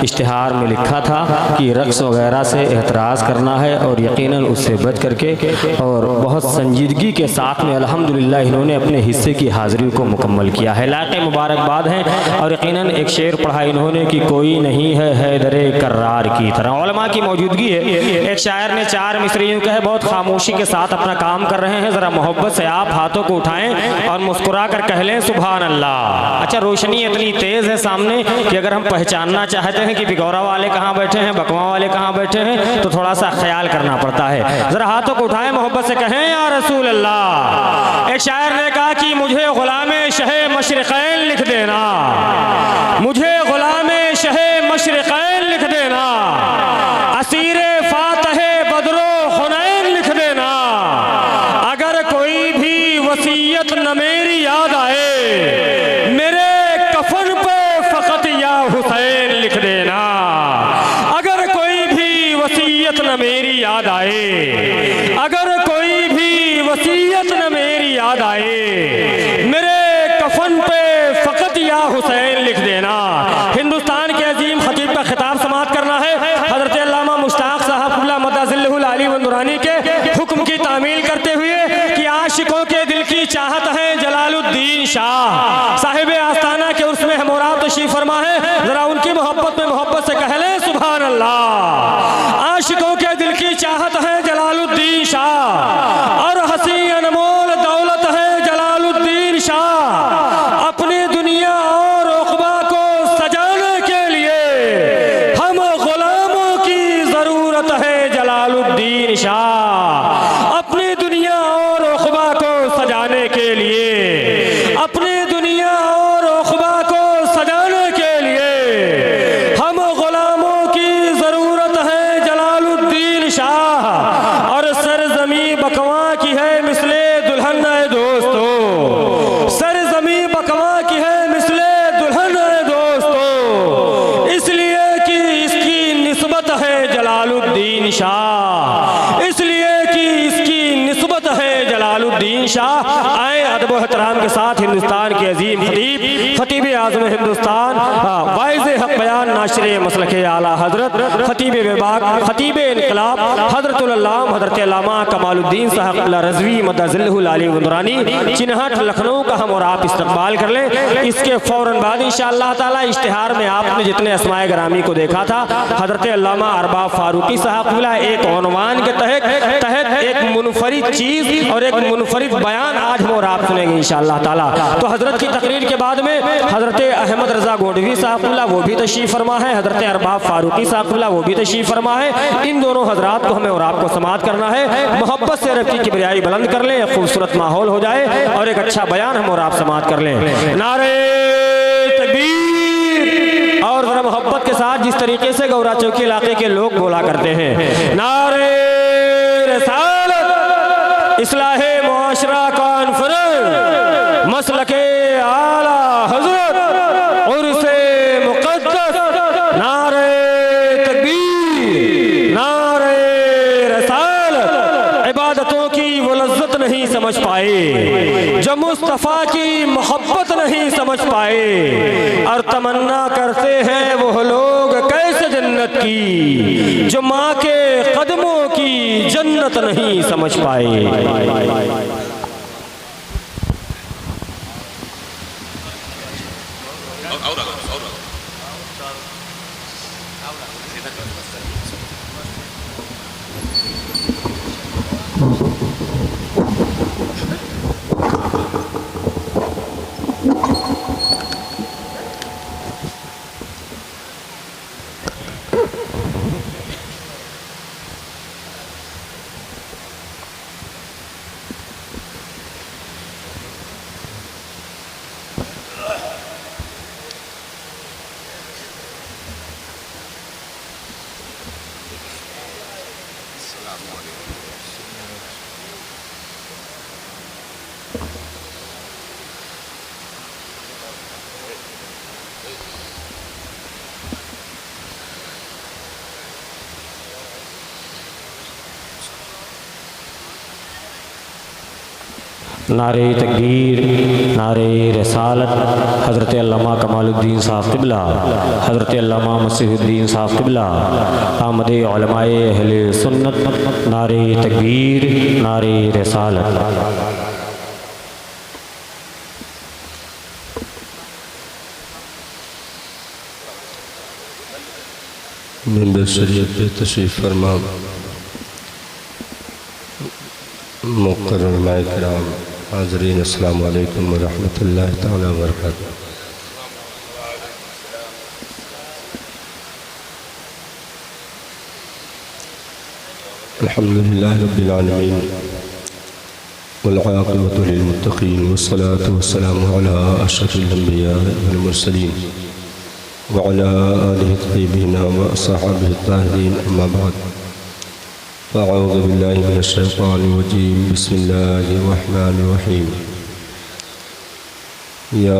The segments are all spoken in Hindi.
इश्तिहार में लिखा था कि रक़्स वगैरह से एहतराज़ करना है और यकीनन उससे बच करके, और बहुत संजीदगी के साथ में अल्हम्दुलिल्लाह इन्होंने अपने हिस्से की हाज़िरी को मुकम्मल किया है। लाक़े मुबारकबाद हैं। और यकीनन एक शेर पढ़ा इन्होंने कि कोई नहीं है हैदरे कर्रार की तरह। उलमा की मौजूदगी है। एक शायर ने 4 मिसरे यूँ कहे, बहुत खामोशी के साथ अपना काम कर रहे हैं, ज़रा मोहब्बत से आप हाथों को उठाएं और मुस्कुरा कर कह लें सुभान अल्लाह। अच्छा, रोशनी इतनी तेज़ है सामने कि अगर हम पहचानना चाहते हैं कि बिगौरा वाले कहाँ बैठे हैं, बकवा वाले कहाँ बैठे हैं, तो थोड़ा सा ख्याल करना पड़ता है। ज़रा हाथों को उठाएं, मोहब्बत से कहें या रसूल अल्लाह। एक शायर ने कहा कि मुझे गुलामे शहे मशरिक़ैन लिख देना, मुझे गुलामे शहे मशरिक़ैन लिख देना, असीरे फातहे बदरो हुनैन लिख देना, अगर कोई भी वसीयत न मेरी याद आए, मेरे कफन पे फ़क़त या हुसैन लिख देना। अगर कोई भी वसीयत न मेरी याद आए, अगर कोई भी वसीयत न मेरी याद आए, मेरे कफन पे फ़क़त या हुसैन लिख देना। हिंदुस्तान के अजीम खतीब का खिताब समाप्त करना है। हज़रत अल्लामा मुश्ताक़ साहब मद्दज़िल्लहुल आली व नूरानी के हुक्म की तामील करते हुए कि आशिकों के दिल की चाहत है जलालुद्दीन शाह साहिब आस्ताना के उर्स में हमोराब तशरीफ़ फरमा है। ज़रा उनकी मोहब्बत में मोहब्बत से कह लें सुभान अल्लाह। आशिकों के दिल की चाहत है जलालुद्दीन शाह और हसी अनमोल दौलत है जलालुद्दीन शाह। अपनी दुनिया और उक़बा को सजाने के लिए हम गुलामों की ज़रूरत है जलालुद्दीन शाह। अपनी दुनिया और उक़बा को सजाने के लिए, अपनी दुनिया और उक़बा को सजाने के लिए हम गुलामों की ज़रूरत है जलालुद्दीन शाह। और सरज़मी बकवा की है मिसले दुल्हन है दोस्तों, सरज़मी बकवा की है मिसले दुल्हन है दोस्तों, इसलिए कि इसकी निस्बत है जलालुद्दीन शाह, इसलिए कि इसकी निस्बत है जलालुद्दीन शाह। आए अदब व एहतराम के साथ हिंदुस्तान के अजीम खतीब, खतीब आज़म हिंदुस्तान, वाइज़ हक़ बयान, नाशिर मसलक आला हज़रत, खतीब बेबाक, खतीब इनक़लाब हज़रतुल अल्लामा हज़रत अल्लामा कमालुद्दीन साहब रज़वी मद्दज़िल्लहुल आली व नूरानी चिन्हट लखनऊ का हम और आप इस्तक़बाल कर लें। इसके फ़ौरन बाद इंशाअल्लाह ताला इश्तिहार में आपने जितने अस्माए गिरामी को देखा था, हज़रत अल्लामा अरबाब फ़ारूक़ी साहब एक उन्वान के तहत एक मुनफरिद चीज़ और एक मुनफरिद बयान आज हम और आप सुनेंगे इंशाअल्लाह ताला। तो हज़रत की तकरीर के बाद में हज़रत अहमद रज़ा गोंडवी साहब वो भी तशरीफ़ फरमा है, हज़रत अरबाब फ़ारूक़ी साहब वो भी तशरीफ़ फरमा है। इन दोनों हज़रात को हमें और आपको समाअत करना है। मोहब्बत से रब की किबरियाई बुलंद कर लें, खूबसूरत माहौल हो जाए और एक अच्छा बयान हम और आप समाअत कर लें। नारे तकबीर। और ज़रा मोहब्बत के साथ जिस तरीके से गौरा चौकी इलाके के लोग बोला करते हैं, नारे रिसालत इस्लाहे मुआशरा कॉन्फ्रेंस मसलके आला हज़रत उर्से मुक़द्दस, नारे तकबीर, नारे रिसालत। इबादतों की वो लज्जत नहीं समझ पाए जो मुस्तफ़ा की मोहब्बत नहीं समझ पाए, और तमन्ना करते हैं वो लोग कैसे जन्नत की जो माँ के कदमों की जन्नत नहीं समझ पाए। नारे तकबीर, नारे रसालत, हज़रत अल्लामा कमालुद्दीन साहब क़िबला, हज़रत अल्लामा मसीहुद्दीन साहब क़िबला, आमद उलमाए अहले सुन्नत, नारे तकबीर, नारे रसालत। मिंबर शरीयत पे तशरीफ़ फरमा मुक़र्रर उलमाए किराम, हाज़रीन, अस्सलामु अलैकुम व रहमतुल्लाहि तआला व बरकातुहू। अल्हम्दुलिल्लाहि रब्बिल आलमीन वल आक़िबतु लिल मुत्तक़ीन वस्सलातु वस्सलामु अला अशरफिल अंबिया वल मुरसलीन व अला आलिहि तय्यबीन व अस्हाबिहि ताहिरीन, अम्मा बाद। अऊज़ु बिल्लाहि मिनश शैतानिर रजीम, बिस्मिल्लाहिर रहमानिर रहीम। या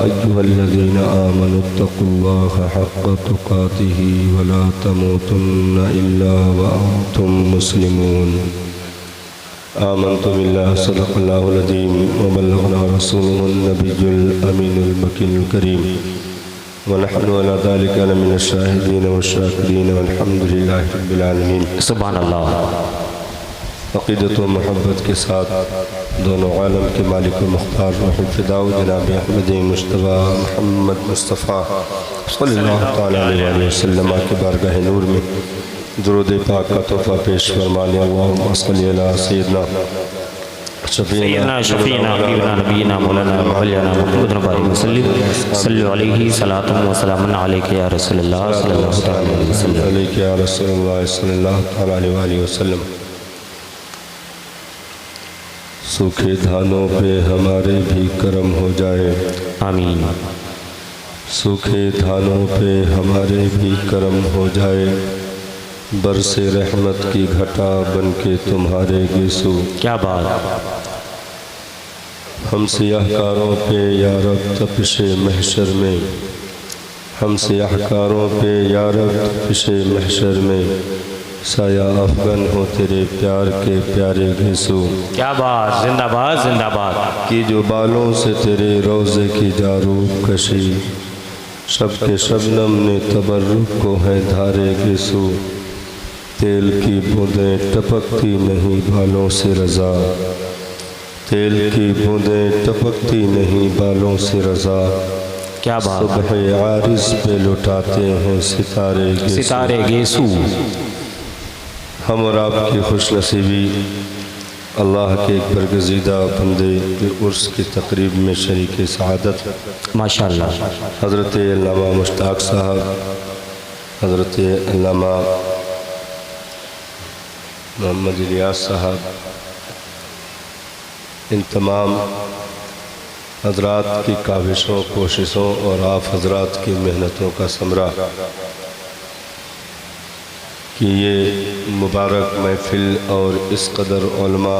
अय्युहल्लज़ीना आमनुत्तक़ुल्लाहा हक़्क़ तुक़ातिही व ला तमूतुन्ना इल्ला व अंतुम मुस्लिमून। आमन्तु बिल्लाहि सदक़ल्लाहुल अज़ीम व बल्लग़ना रसूलुहुन नबियुल अमीनुल मकीनुल करीम व नहनु अला ज़ालिका लमिनश शाहिदीन व शाकिरीन वल्हम्दुलिल्लाहि रब्बिल आलमीन। सुभान अल्लाह। अक़ीदत व मोहब्बत के साथ दोनों आलम के मालिक व मुख्तार रूहुल फ़िदाऊ जनाब अहमद मुज्तबा मोहम्मद मुस्तफ़ा सल्लल्लाहु तआला अलैहि वसल्लम के बारगाह नूर में दुरूद पाक का तोहफ़ा पेश फरमाने। अल्लाहुम्मा सल्लि अला सय्यिदना सैयदना शफ़ीना हबीबना नबीना मौलाना मौलाना मुहम्मद नबी वसल्लम सल्लल्लाहु अलैहि सलातुम व सलामुन अलैका या रसूलल्लाह सल्लल्लाहु अलैहि वसल्लम, अलैका या रसूलल्लाह सल्लल्लाहु अलैहि वसल्लम। सूखे धानों पे हमारे भी करम हो जाए, आमीन। सूखे धानों पे हमारे भी करम हो जाए, बरसे रहमत की घटा बन के तुम्हारे गिसू। क्या बात। हम सियाहकारों पे या रब तपिशे महशर में, हम सियाहकारों पे या रब तपिशे महशर में, साया अफगन हो तेरे प्यार के प्यारे गिसू। क्या बात। जिंदाबाद जिंदाबाद। कि जो बालों से तेरे रोज़े की जारूब कशी, शब के शबनम ने तबर्रुक को है धारे गिसू। तेल की बूंदें टपकती नहीं बालों से रज़ा, तेल की बूंदें टपकती नहीं बालों से रज़ा। क्या बात। सुबह आरिज़ पे लुटाते हैं सितारे गेसू। हम और आपकी खुश नसीबी अल्लाह के एक बरगज़ीदा बंदे के उर्स की तकरीब में शरीक सआदत माशाअल्लाह हज़रत अल्लामा मुश्ताक साहब, हज़रत अल्लामा मोहम्मद इलियास साहब, इन तमाम हजरात की काविशों, कोशिशों और आप हजरात की मेहनतों का समरा कि ये मुबारक महफिल और इस कदर उलमा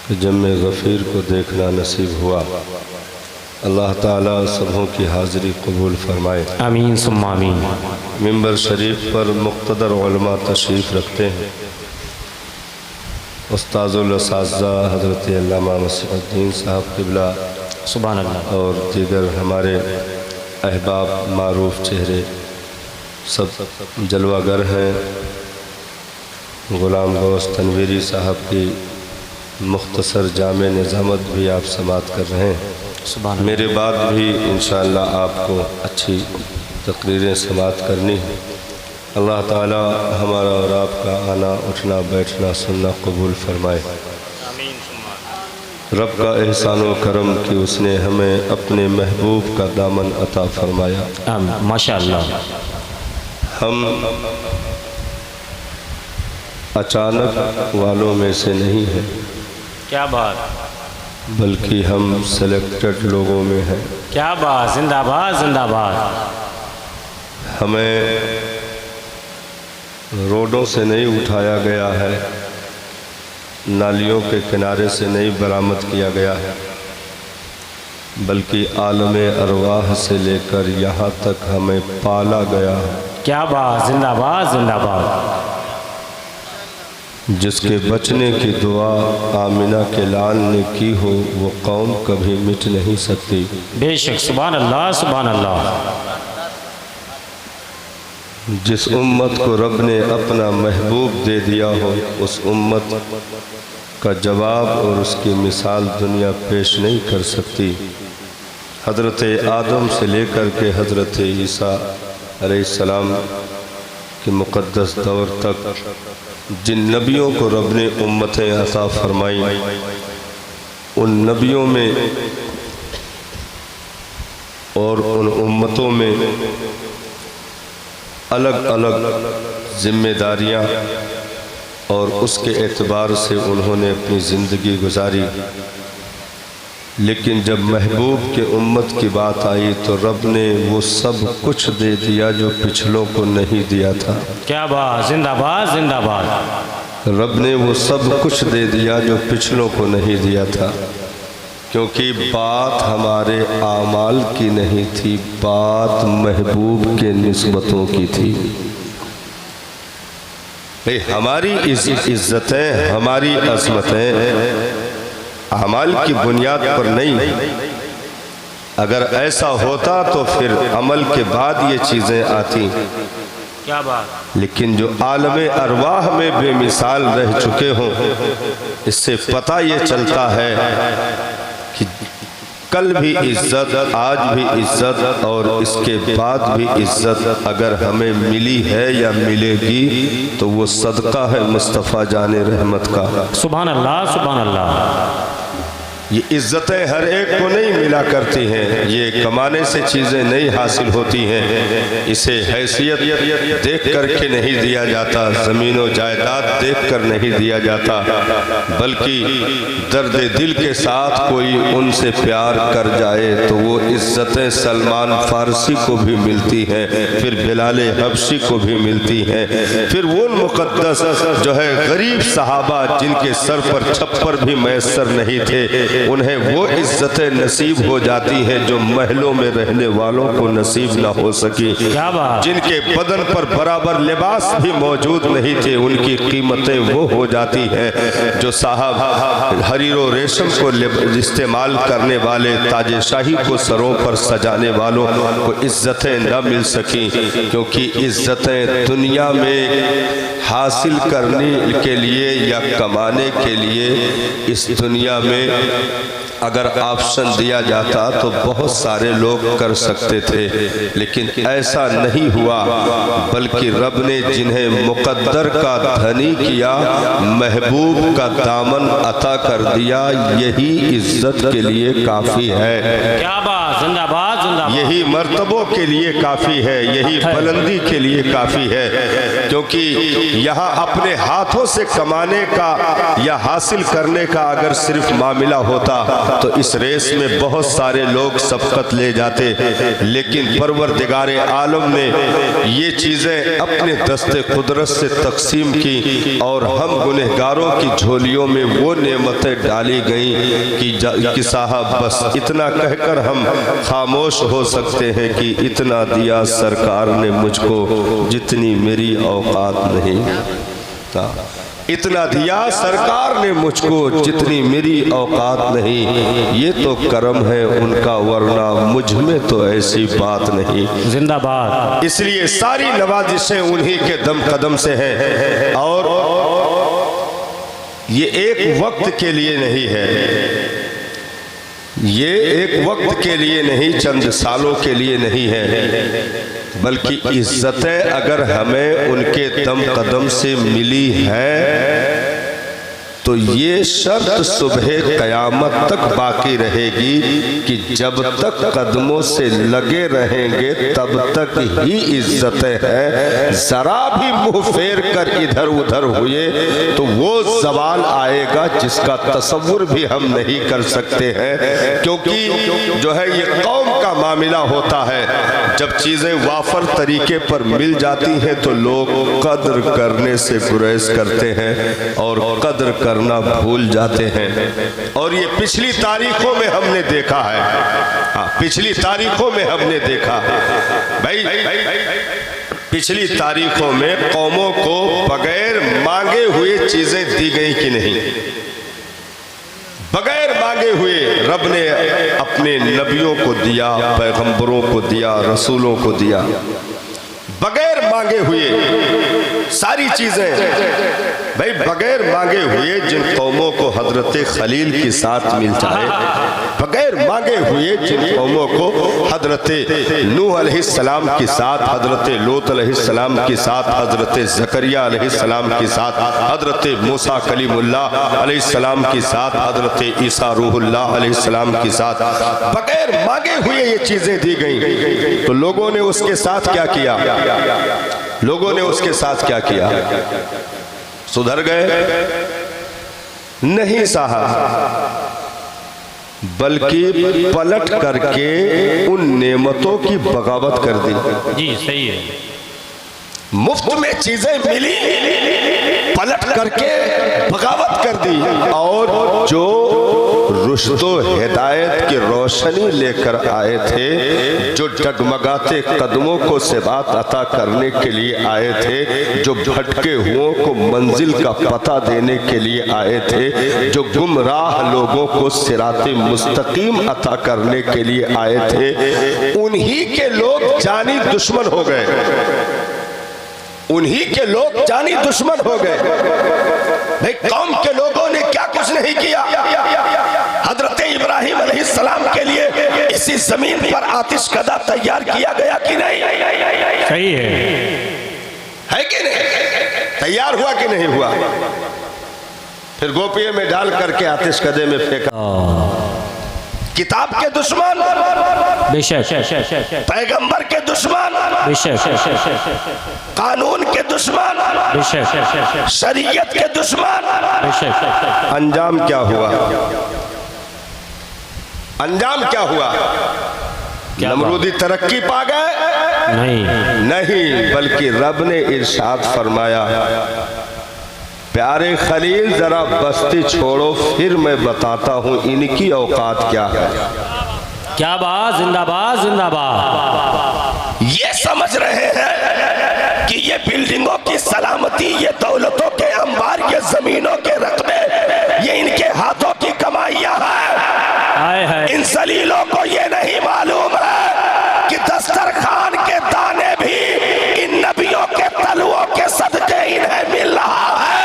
के जम्मे गफ़ीर को देखना नसीब हुआ। अल्लाह ताला सबों की हाज़िरी कबूल फरमाए, आमीन सुम्मा आमीन। मिंबर शरीफ पर मुक़्तदर उलमा तशरीफ़ रखते हैं। उस्ताज़ुल असातिज़ा हज़रत अल्लामा मसीहुद्दीन साहब क़िबला सुभान अल्लाह और दीगर हमारे अहबाब मारूफ चेहरे सब जलवागर हैं। ग़ुलाम गौस तनवीरी साहब की मुख्तसर जामे निज़ामत भी आप समात कर रहे हैं। मेरे बाद भी इंशाअल्लाह आपको अच्छी तकरीरें समात करनी है। अल्लाह ताला हमारा और आपका आना उठना बैठना सुनना कबूल फरमाए। रब का एहसान व करम कि उसने हमें अपने महबूब का दामन अता फरमाया। माशाअल्लाह। हम अचानक वालों में से नहीं हैं। क्या बात। बल्कि हम सेलेक्टेड लोगों में हैं। क्या बात। जिंदाबाद जिंदाबाद। हमें रोडों से नहीं उठाया गया है, नालियों के किनारे से नहीं बरामद किया गया है, बल्कि आलमे अरवाह से लेकर यहाँ तक हमें पाला गया है। क्या बात। जिंदाबाद जिंदाबाद। जिसके बचने की दुआ आमिना के लाल ने की हो वो कौम कभी मिट नहीं सकती। बेशक, सुभान अल्लाह सुभान अल्लाह। जिस उम्मत को रब ने अपना महबूब दे दिया हो उस उम्मत का जवाब और उसकी मिसाल दुनिया पेश नहीं कर सकती। हज़रत आदम से लेकर के हज़रत ईसा अलैहिस्सलाम के मुक़द्दस दौर तक जिन नबियों को रब ने उम्मतें अता फरमाई, उन नबियों में और उन उम्मतों में अलग अलग जिम्मेदारियां और उसके एतबार से उन्होंने अपनी ज़िंदगी गुजारी। लेकिन जब महबूब के उम्मत की बात आई तो रब ने वो सब कुछ दे दिया जो पिछलों को नहीं दिया था। क्या बात, जिंदाबाद जिंदाबाद। रब ने वो सब कुछ दे दिया जो पिछलों को नहीं दिया था, क्योंकि बात हमारे आमाल की नहीं थी, बात महबूब के निस्बतों की थी। भाई हमारी इज्जतें, हमारी अज़मतें अमाल की बुनियाद पर नहीं। अगर ऐसा होता तो फिर अमल के बाद ये चीज़ें आती। क्या बात। लेकिन जो आलम अरवाह में बेमिसाल रह चुके हों, इससे पता ये चलता है कि कल भी इज्जत, आज भी इज्जत और इसके बाद भी इज्जत अगर हमें मिली है या मिलेगी तो वो सदका है मुस्तफ़ा जाने रहमत का। सुभान अल्लाह सुभान अल्लाह। ये इज्जतें हर एक को नहीं मिला करती हैं, ये कमाने से चीज़ें नहीं हासिल होती हैं। इसे हैसियत देख करके नहीं दिया जाता, ज़मीन व जायदाद देख कर नहीं दिया जाता, बल्कि दर्द दिल के साथ कोई उनसे प्यार कर जाए तो वो इज्जतें सलमान फ़ारसी को भी मिलती हैं, फिर बिलाल हबशी को भी मिलती हैं, फिर वो मुक़द्दस जो है गरीब सहाबा जिनके सर पर छप्पर भी मैसर नहीं थे, उन्हें वो इज्जतें नसीब हो जाती हैं जो महलों में रहने वालों को नसीब ना हो सकी। जिनके बदन पर बराबर लिबास भी मौजूद नहीं थे, उनकी कीमतें वो हो जाती हैं जो साहब हरीरो रेशम को इस्तेमाल करने वाले ताजे शाही को सरों पर सजाने वालों को इज्जतें न मिल सकी, क्योंकि इज्जतें दुनिया में हासिल करने के लिए या कमाने के लिए इस दुनिया में अगर ऑप्शन दिया जाता तो बहुत सारे लोग कर सकते थे, लेकिन ऐसा नहीं हुआ, बल्कि रब ने जिन्हें मुकद्दर का धनी किया, महबूब का दामन अता कर दिया, यही इज्जत के लिए काफ़ी है। क्या बात, जिंदाबाद जिंदाबाद। यही मर्तबों के लिए काफ़ी है, यही बुलंदी के लिए काफ़ी है, क्योंकि यहाँ अपने हाथों से कमाने का या हासिल करने का अगर सिर्फ मामला होता तो इस रेस में बहुत सारे लोग सबकत ले जाते, लेकिन परवरदिगारे आलम ने ये चीज़ें अपने दस्ते कुदरत से तकसीम की और हम गुनहगारों की झोलियों में वो नेमतें डाली गईं कि साहब बस इतना कहकर हम खामोश हो सकते हैं कि इतना दिया सरकार ने मुझको जितनी मेरी औकात नहीं, इतना दिया सरकार ने मुझको जितनी मेरी औकात नहीं। ये तो करम है उनका, वरना मुझ में तो ऐसी बात नहीं। जिंदाबाद। इसलिए सारी नवाजिशें उन्हीं के दम कदम से हैं, और ये एक वक्त के लिए नहीं है, ये एक वक्त के लिए नहीं, चंद सालों के लिए नहीं है, बल्कि इज्जतें अगर हमें उनके दम कदम से मिली है तो ये शर्त सुबह क़यामत तक बाकी रहेगी कि जब तक कदमों से लगे रहेंगे तब तक ही इज्जतें हैं। ज़रा भी मुँह फेर कर इधर उधर हुए तो वो ज़वाल आएगा जिसका तसव्वुर भी हम नहीं कर सकते हैं, क्योंकि जो है ये कौम का मामला होता है। जब चीज़ें वाफर तरीके पर मिल जाती हैं तो लोग कद्र करने से गुरेज करते हैं और कद्र करना भूल जाते हैं, और ये पिछली तारीखों में हमने देखा है। हाँ, पिछली तारीखों में हमने देखा भाई पिछली तारीखों में कौमों को बगैर मांगे हुए चीजें दी गई कि नहीं? बगैर मांगे हुए रब ने अपने नबियों को दिया, पैगंबरों को दिया, रसूलों को दिया। बगैर मांगे हुए सारी चीजें भाई बगैर मांगे हुए। जिन कौमों को हजरत खलील के साथ मिल जाए, बगैर मांगे हुए जिन कौमों को हजरत नूह अलैहिस्सलाम के साथ, हजरत लोत अलैहिस्सलाम के साथ, हजरत जकरिया अलैहिस्सलाम के साथ, हजरत मूसा कलीमुल्लाह अलैहिस्सलाम के साथ, हजरत ईसा रूहुल्लाह अलैहिस्सलाम के साथ बगैर मांगे हुए ये चीजें दी गई। तो लोगों ने उसके साथ क्या किया? लोगों ने उसके साथ क्या किया? सुधर गए? नहीं साहब, बल्कि पलट करके उन नेमतों की बगावत कर दी। जी सही है। मुफ्त में चीजें मिली, पलट करके बगावत कर दी। और जो रुश्तो हिदायत की रोशनी लेकर आए थे, जो डगमगाते कदमों को सिबात अता करने के लिए आए थे, जो भटके हुओं को मंजिल का पता देने के लिए आए थे, जो गुमराह लोगों को सिराते मुस्तकीम अता करने के लिए आए थे, उन्हीं के लोग जानी दुश्मन हो गए। उन्हीं के लोग जानी दुश्मन हो गए। भाई कौम के लोगों ने क्या कुछ नहीं किया। हजरत इब्राहिम अलैहिस्सलाम के लिए इसी जमीन पर आतिश कदा तैयार किया गया कि नहीं? सही है कि नहीं? तैयार हुआ कि नहीं हुआ? फिर गोपिये में डाल करके आतिश कदे में फेंका। किताब के दुश्मन बेशक, पैगंबर के दुश्मन बेशक, कानून के दुश्मन बेशक, शरीयत के दुश्मन। बेशक। अंजाम क्या हुआ? अंजाम क्या हुआ? नमरूदी तरक्की पा गए? नहीं, बल्कि रब ने इरशाद फरमाया, प्यारे खलील जरा बस्ती छोड़ो, फिर मैं बताता हूं इनकी औकात क्या है। क्या बात, जिंदाबाद जिंदाबाद। ये समझ रहे हैं कि ये बिल्डिंगों की सलामती, ये दौलतों के अंबार, ये जमीनों के रकबे, ये इनके हाथों की कमाइयां हैं। इन सलीलों को ये नहीं मालूम है कि दस्तरखान के दाने भी इन नबियों के तलवों के सदके इन्हें मिल रहा है।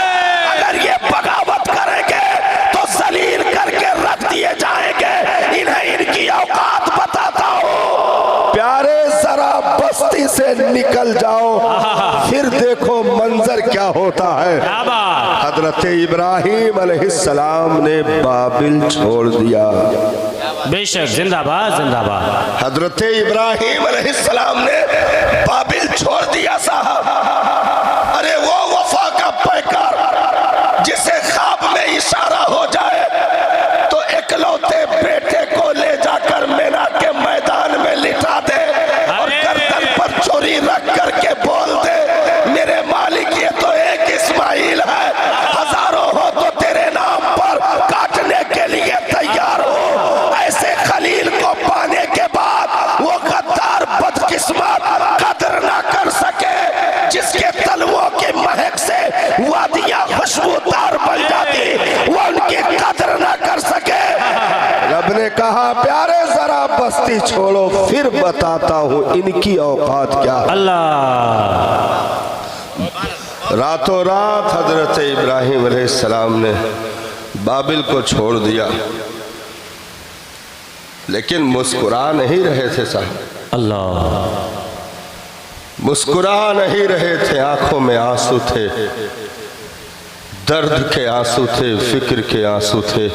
अगर ये बगावत करेंगे तो जलील करके रख दिए जाएंगे। इन्हें इनकी औकात बताता हूँ। प्यारे जरा बस्ती से निकल जाओ, फिर देखो मंजर क्या होता है। हजरत इब्राहिम अलैहिस्सलाम ने बाबिल छोड़ दिया। बेशक, जिंदाबाद जिंदाबाद। हजरत इब्राहिम अलैहिस्सलाम ने बाबिल छोड़ दिया साहब। अरे वो वफा का पैकार जिसे ख्वाब में इशारा हो जाए तो इकलौते बेटे को ले जाकर मीना के मैदान में लिटा दे और गर्दन पर चोरी रख करके बोल दे, मेरे मालिक ये तो एक इस्माइल है, हजारों हो तो तेरे नाम पर काटने के लिए तैयार हो। ऐसे खलील को पाने के बाद वो गद्दार बदकिस्मत कदर ना कर सके, जिसके तलवों की महक से वादियां खुशबूदार बन जाती, वो उनकी कदर ना कर सके। रब ने कहा, प्यारे जरा बस्ती छोड़ो, फिर बताता हूँ इनकी औकात क्या। अल्लाह। रातों रात हजरत इब्राहिम अलैहिस्सलाम ने बाबिल को छोड़ दिया, लेकिन मुस्कुरा नहीं रहे थे साहब। अल्लाह। मुस्कुरा नहीं रहे थे, आंखों में आंसू थे, दर्द के आंसू थे, फिक्र के आंसू थे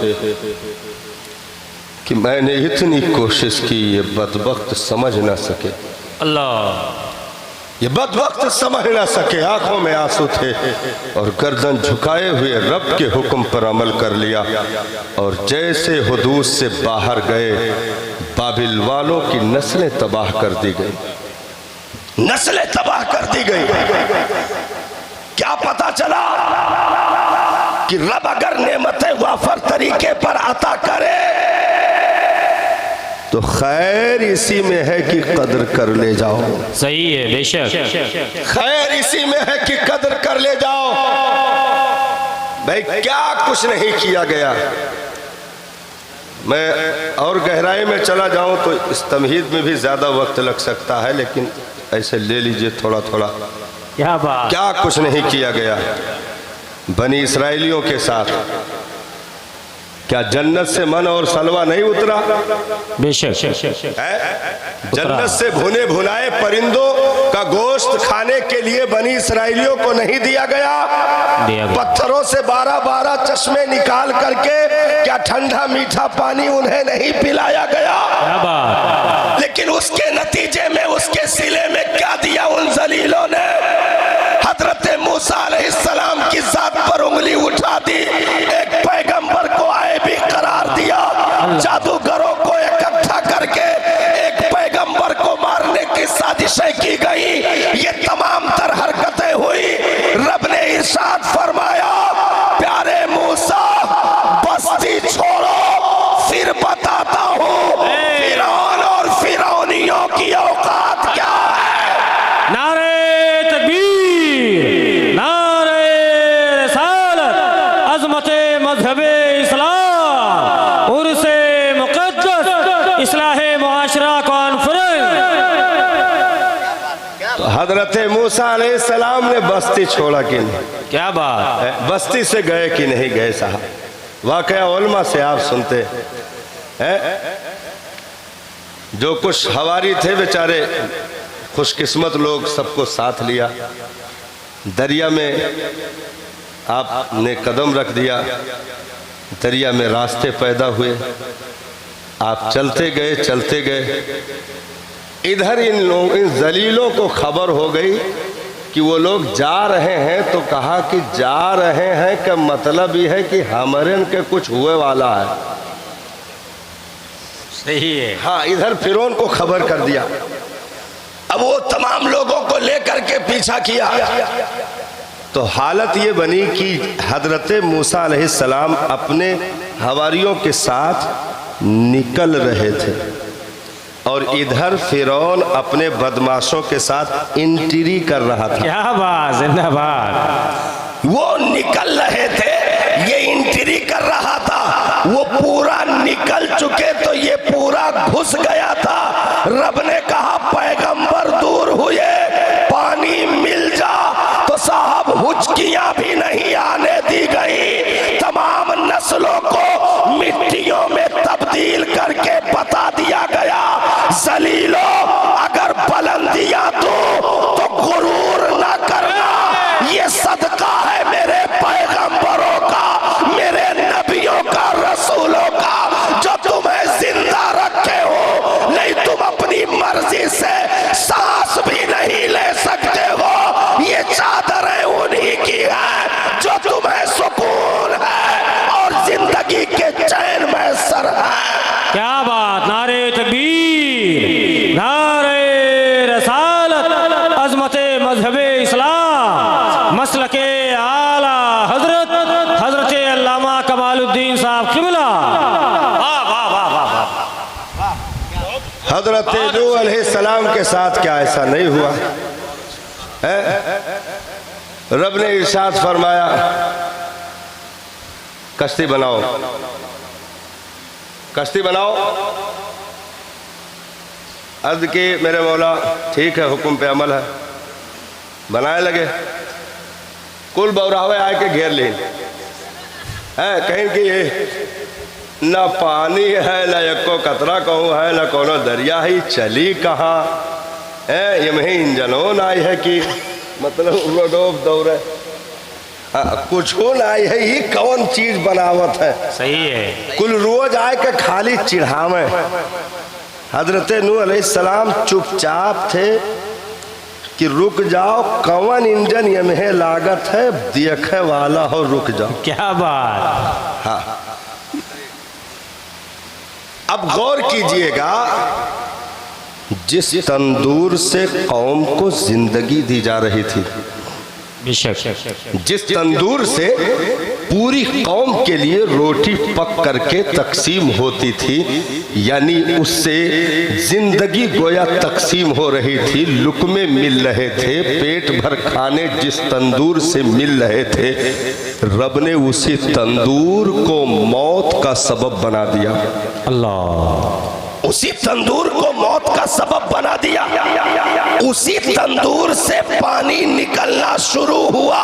कि मैंने इतनी कोशिश की, ये बदबख्त समझ ना सके। अल्लाह। ये बदबख्त समझ ना सके। आंखों में आंसू थे और गर्दन झुकाए हुए रब के हुक्म पर अमल कर लिया। और जैसे हुदूद से बाहर गए, बाबिल वालों की नस्लें तबाह कर दी गई। नस्लें तबाह कर दी गई। क्या पता चला कि रब अगर नेमतें वाफर तरीके पर अता करे तो खैर इसी में है कि कदर कर ले जाओ। सही है, बेशक खैर इसी में है कि कदर कर ले जाओ। भाई क्या कुछ नहीं किया गया। मैं और गहराई में चला जाऊं तो इस तमहीद में भी ज्यादा वक्त लग सकता है, लेकिन ऐसे ले लीजिए थोड़ा थोड़ा। क्या बात। क्या कुछ नहीं किया गया बनी इसराइलियों के साथ। क्या जन्नत से मन और सलवा नहीं उतरा? बेशक जन्नत से भुने भुनाए परिंदों का गोश्त खाने के लिए बनी इसराइलियों को नहीं दिया गया? पत्थरों से 12-12 चश्मे निकाल करके क्या ठंडा मीठा पानी उन्हें नहीं पिलाया गया? क्या बात। लेकिन उसके नतीजे में उसके सिले में क्या दिया उन जलीलों ने? हजरत मूसा अलैहिस्सलाम की जात पर उंगली उठा दी, एक पैगंबर को आईबी करार दिया, जादूगरों को इकट्ठा करके एक पैगंबर को मारने की साजिशें की गई। ये तमाम तर हरकतें हुई। रब ने इरशाद फरमाया, प्यारे मूसा बस्ती छोड़ो, फिर बताता हूँ फिरौन और फिरौनियों की औकात क्या है। नारे तकबीर, नारे रिसालत, अज़मते मज़हबे इस्लाम, उर्से मुक़द्दस, इस्लाहे मुआशरा कॉन्फ्रेंस। तो हजरत मूसा अलैहिस्सलाम ने बस्ती छोड़ा कि नहीं? क्या बात है। बस्ती से गए कि नहीं गए साहब? वाकया उलमा से आप सुनते हैं। जो कुछ हवारी थे बेचारे खुशकिस्मत लोग, सबको साथ लिया, दरिया में आपने कदम रख दिया, दरिया में रास्ते पैदा हुए, आप चलते गए। इधर इन जलीलों को खबर हो गई कि वो लोग जा रहे हैं, तो कहा कि जा रहे हैं का मतलब ये है कि हमारे के कुछ हुए वाला है। सही है। हाँ, इधर फिरौन को खबर कर दिया। अब वो तमाम लोगों को लेकर के पीछा किया। तो हालत ये बनी कि हजरत मूसा अलैहिस्सलाम अपने हवारियों के साथ निकल रहे थे और इधर फिरौन अपने बदमाशों के साथ इंट्री कर रहा था। क्या बात, जिंदाबाद। वो निकल रहे थे, ये इंट्री कर रहा था। वो पूरा निकल चुके तो ये पूरा घुस गया था। रब ने कहा पैगंबर दूर हुए, पानी मिल जा, तो साहब हुचकियां भी नहीं आने दी गई। तमाम नस्लों को मिट्टियों में तब्दील करके बता दिया गया, जलीलो अगर बुलंदियां दो तो गुरूर ना करना। ये सदका है मेरे पैगंबरों का, मेरे नबियों का, रसूलों का, जो तुम्हें जिंदा रखे हो। नहीं तुम अपनी मर्जी से सांस भी नहीं ले सकते हो। ये चादरें उन्हीं की है जो तुम्हें सुकून है और जिंदगी के चैन में सर है। क्या बात। नारे तकबीर, नारे रसालत, अज़मते मज़हबे इस्लाम, मसलके आला हजरत अल्लामा कमालुद्दीन साहब क़िबला। वाह वाह वाह वाह। हजरत नूह अलैहिस्सलाम के साथ क्या ऐसा नहीं हुआ है? रब ने इरशाद फरमाया, कश्ती बनाओ, कश्ती बनाओ। अर्ज की मेरे मौला ठीक है, हुक्म पे अमल है। बनाए लगे, कुल बौरावे आए के घेर ली है। कहीं कि ये न पानी है, न एको कतरा कहूँ है, न कोनो दरिया ही, चली कहाँ है। ये में इंजनों आई है कि मतलब रोडोब दौड़े, कुछ आई है। ये कौन चीज बनावत है? सही है। कुल रोज आए के खाली चिढ़ावे। हजरत नूह अलैहिस्सलाम चुपचाप थे कि रुक जाओ, कौन इंजन ये में लागत है, देखे वाला हो, रुक जाओ। क्या बात। हाँ, अब गौर कीजिएगा, जिस तंदूर से कौम को जिंदगी दी जा रही थी, बेशक। जिस तंदूर से पूरी कौम के लिए रोटी पक करके तकसीम होती थी, यानी उससे जिंदगी गोया तकसीम हो रही थी, लुकमे मिल रहे थे, पेट भर खाने जिस तंदूर से मिल रहे थे, रब ने उसी तंदूर को मौत का सबब बना दिया। अल्लाह। उसी तंदूर को मौत का सबब बना दिया। उसी तंदूर से पानी निकलना शुरू हुआ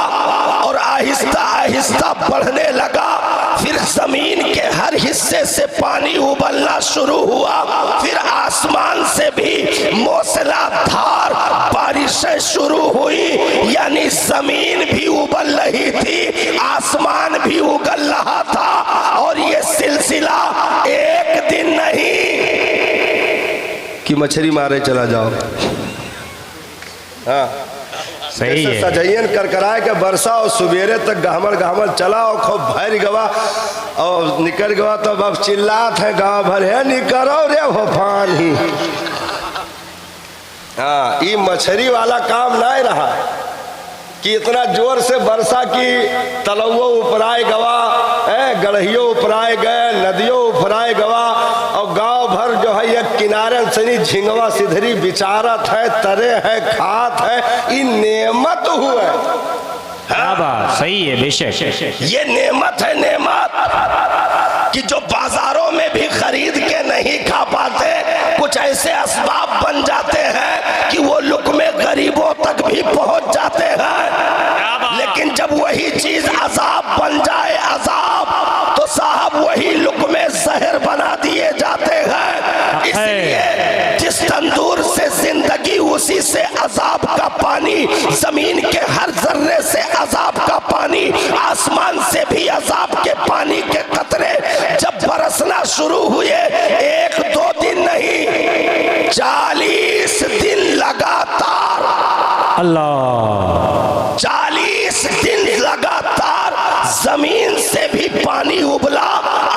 और आहिस्ता आहिस्ता बढ़ने लगा। फिर जमीन के हर हिस्से से पानी उबलना शुरू हुआ। फिर आसमान से भी मूसलाधार बारिशें शुरू हुई, यानी जमीन भी उबल रही थी, आसमान भी उगल रहा था। और ये सिलसिला एक दिन नहीं कि मछली मारे चला जाओ। हाँ सही है। सजैन कर कराए के बरसा और सुबेरे तक गहमर गहमर चला और खूब भर गवा और निकल गवा, तो अब चिल्लात है गाँव भर है निकलो रे हो पानी। हाँ, ये मछली वाला काम नहीं रहा कि इतना जोर से वर्षा की तलवो उपराए गवा, गढ़ियों उपराए गए, नदियों उपराए गवा, और गांव भर जो है एक किनारे से झिंगवा सिधरी बिचारत है, तरे है, खात है। ये नेमत हुए। क्या बात, सही है, बेशक। ये नेमत है, नेमत कि जो बाजारों में भी खरीद के नहीं खा पाते, कुछ ऐसे असबाब बन जाते हैं कि वो लुक़मे गरीबों तक भी पहुंच जाते हैं। लेकिन जब वही चीज अजाब बन जाए, अजाब, तो साहब वही लुक़मे जहर बना दिए जाते हैं। इसलिए जिस तंदूर से जिंदगी, उसी से अजाब का पानी, जमीन के हर जर्रे से अजाब का पानी, आसमान से भी अजाब के पानी के कतरे जब बरसना शुरू हुए, एक दो दिन नहीं, 40 दिन लगातार, अल्लाह, 40 दिन लगातार जमीन से भी पानी उबला,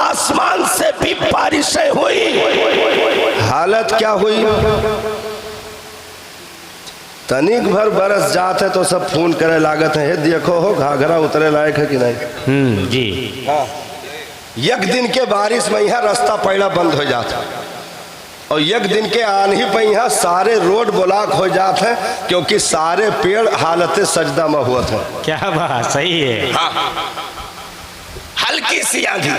आसमान से भी बारिशें हुई। हालत क्या हुई? तनिक भर बरस जाते तो सब फोन करे लागत है, देखो हो घाघरा उतरे लायक है कि नहीं। जी। हाँ, एक दिन के बारिश में यहाँ रास्ता पहला बंद हो जाता, और एक दिन के आंधी पे यहाँ सारे रोड ब्लॉक हो जाते हैं, क्योंकि सारे पेड़ हालत सजदा में हुआ था। क्या बात, सही है। हाँ, हल्की सी आंधी,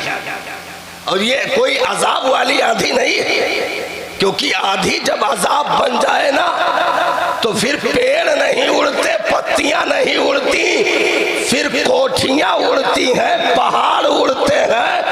और ये कोई अजाब वाली आंधी नहीं है, क्योंकि आंधी जब अजाब बन जाए ना, तो फिर पेड़ नहीं उड़ते, पत्तियां नहीं उड़ती, फिर कोठियां उड़ती हैं, पहाड़ उड़ते हैं,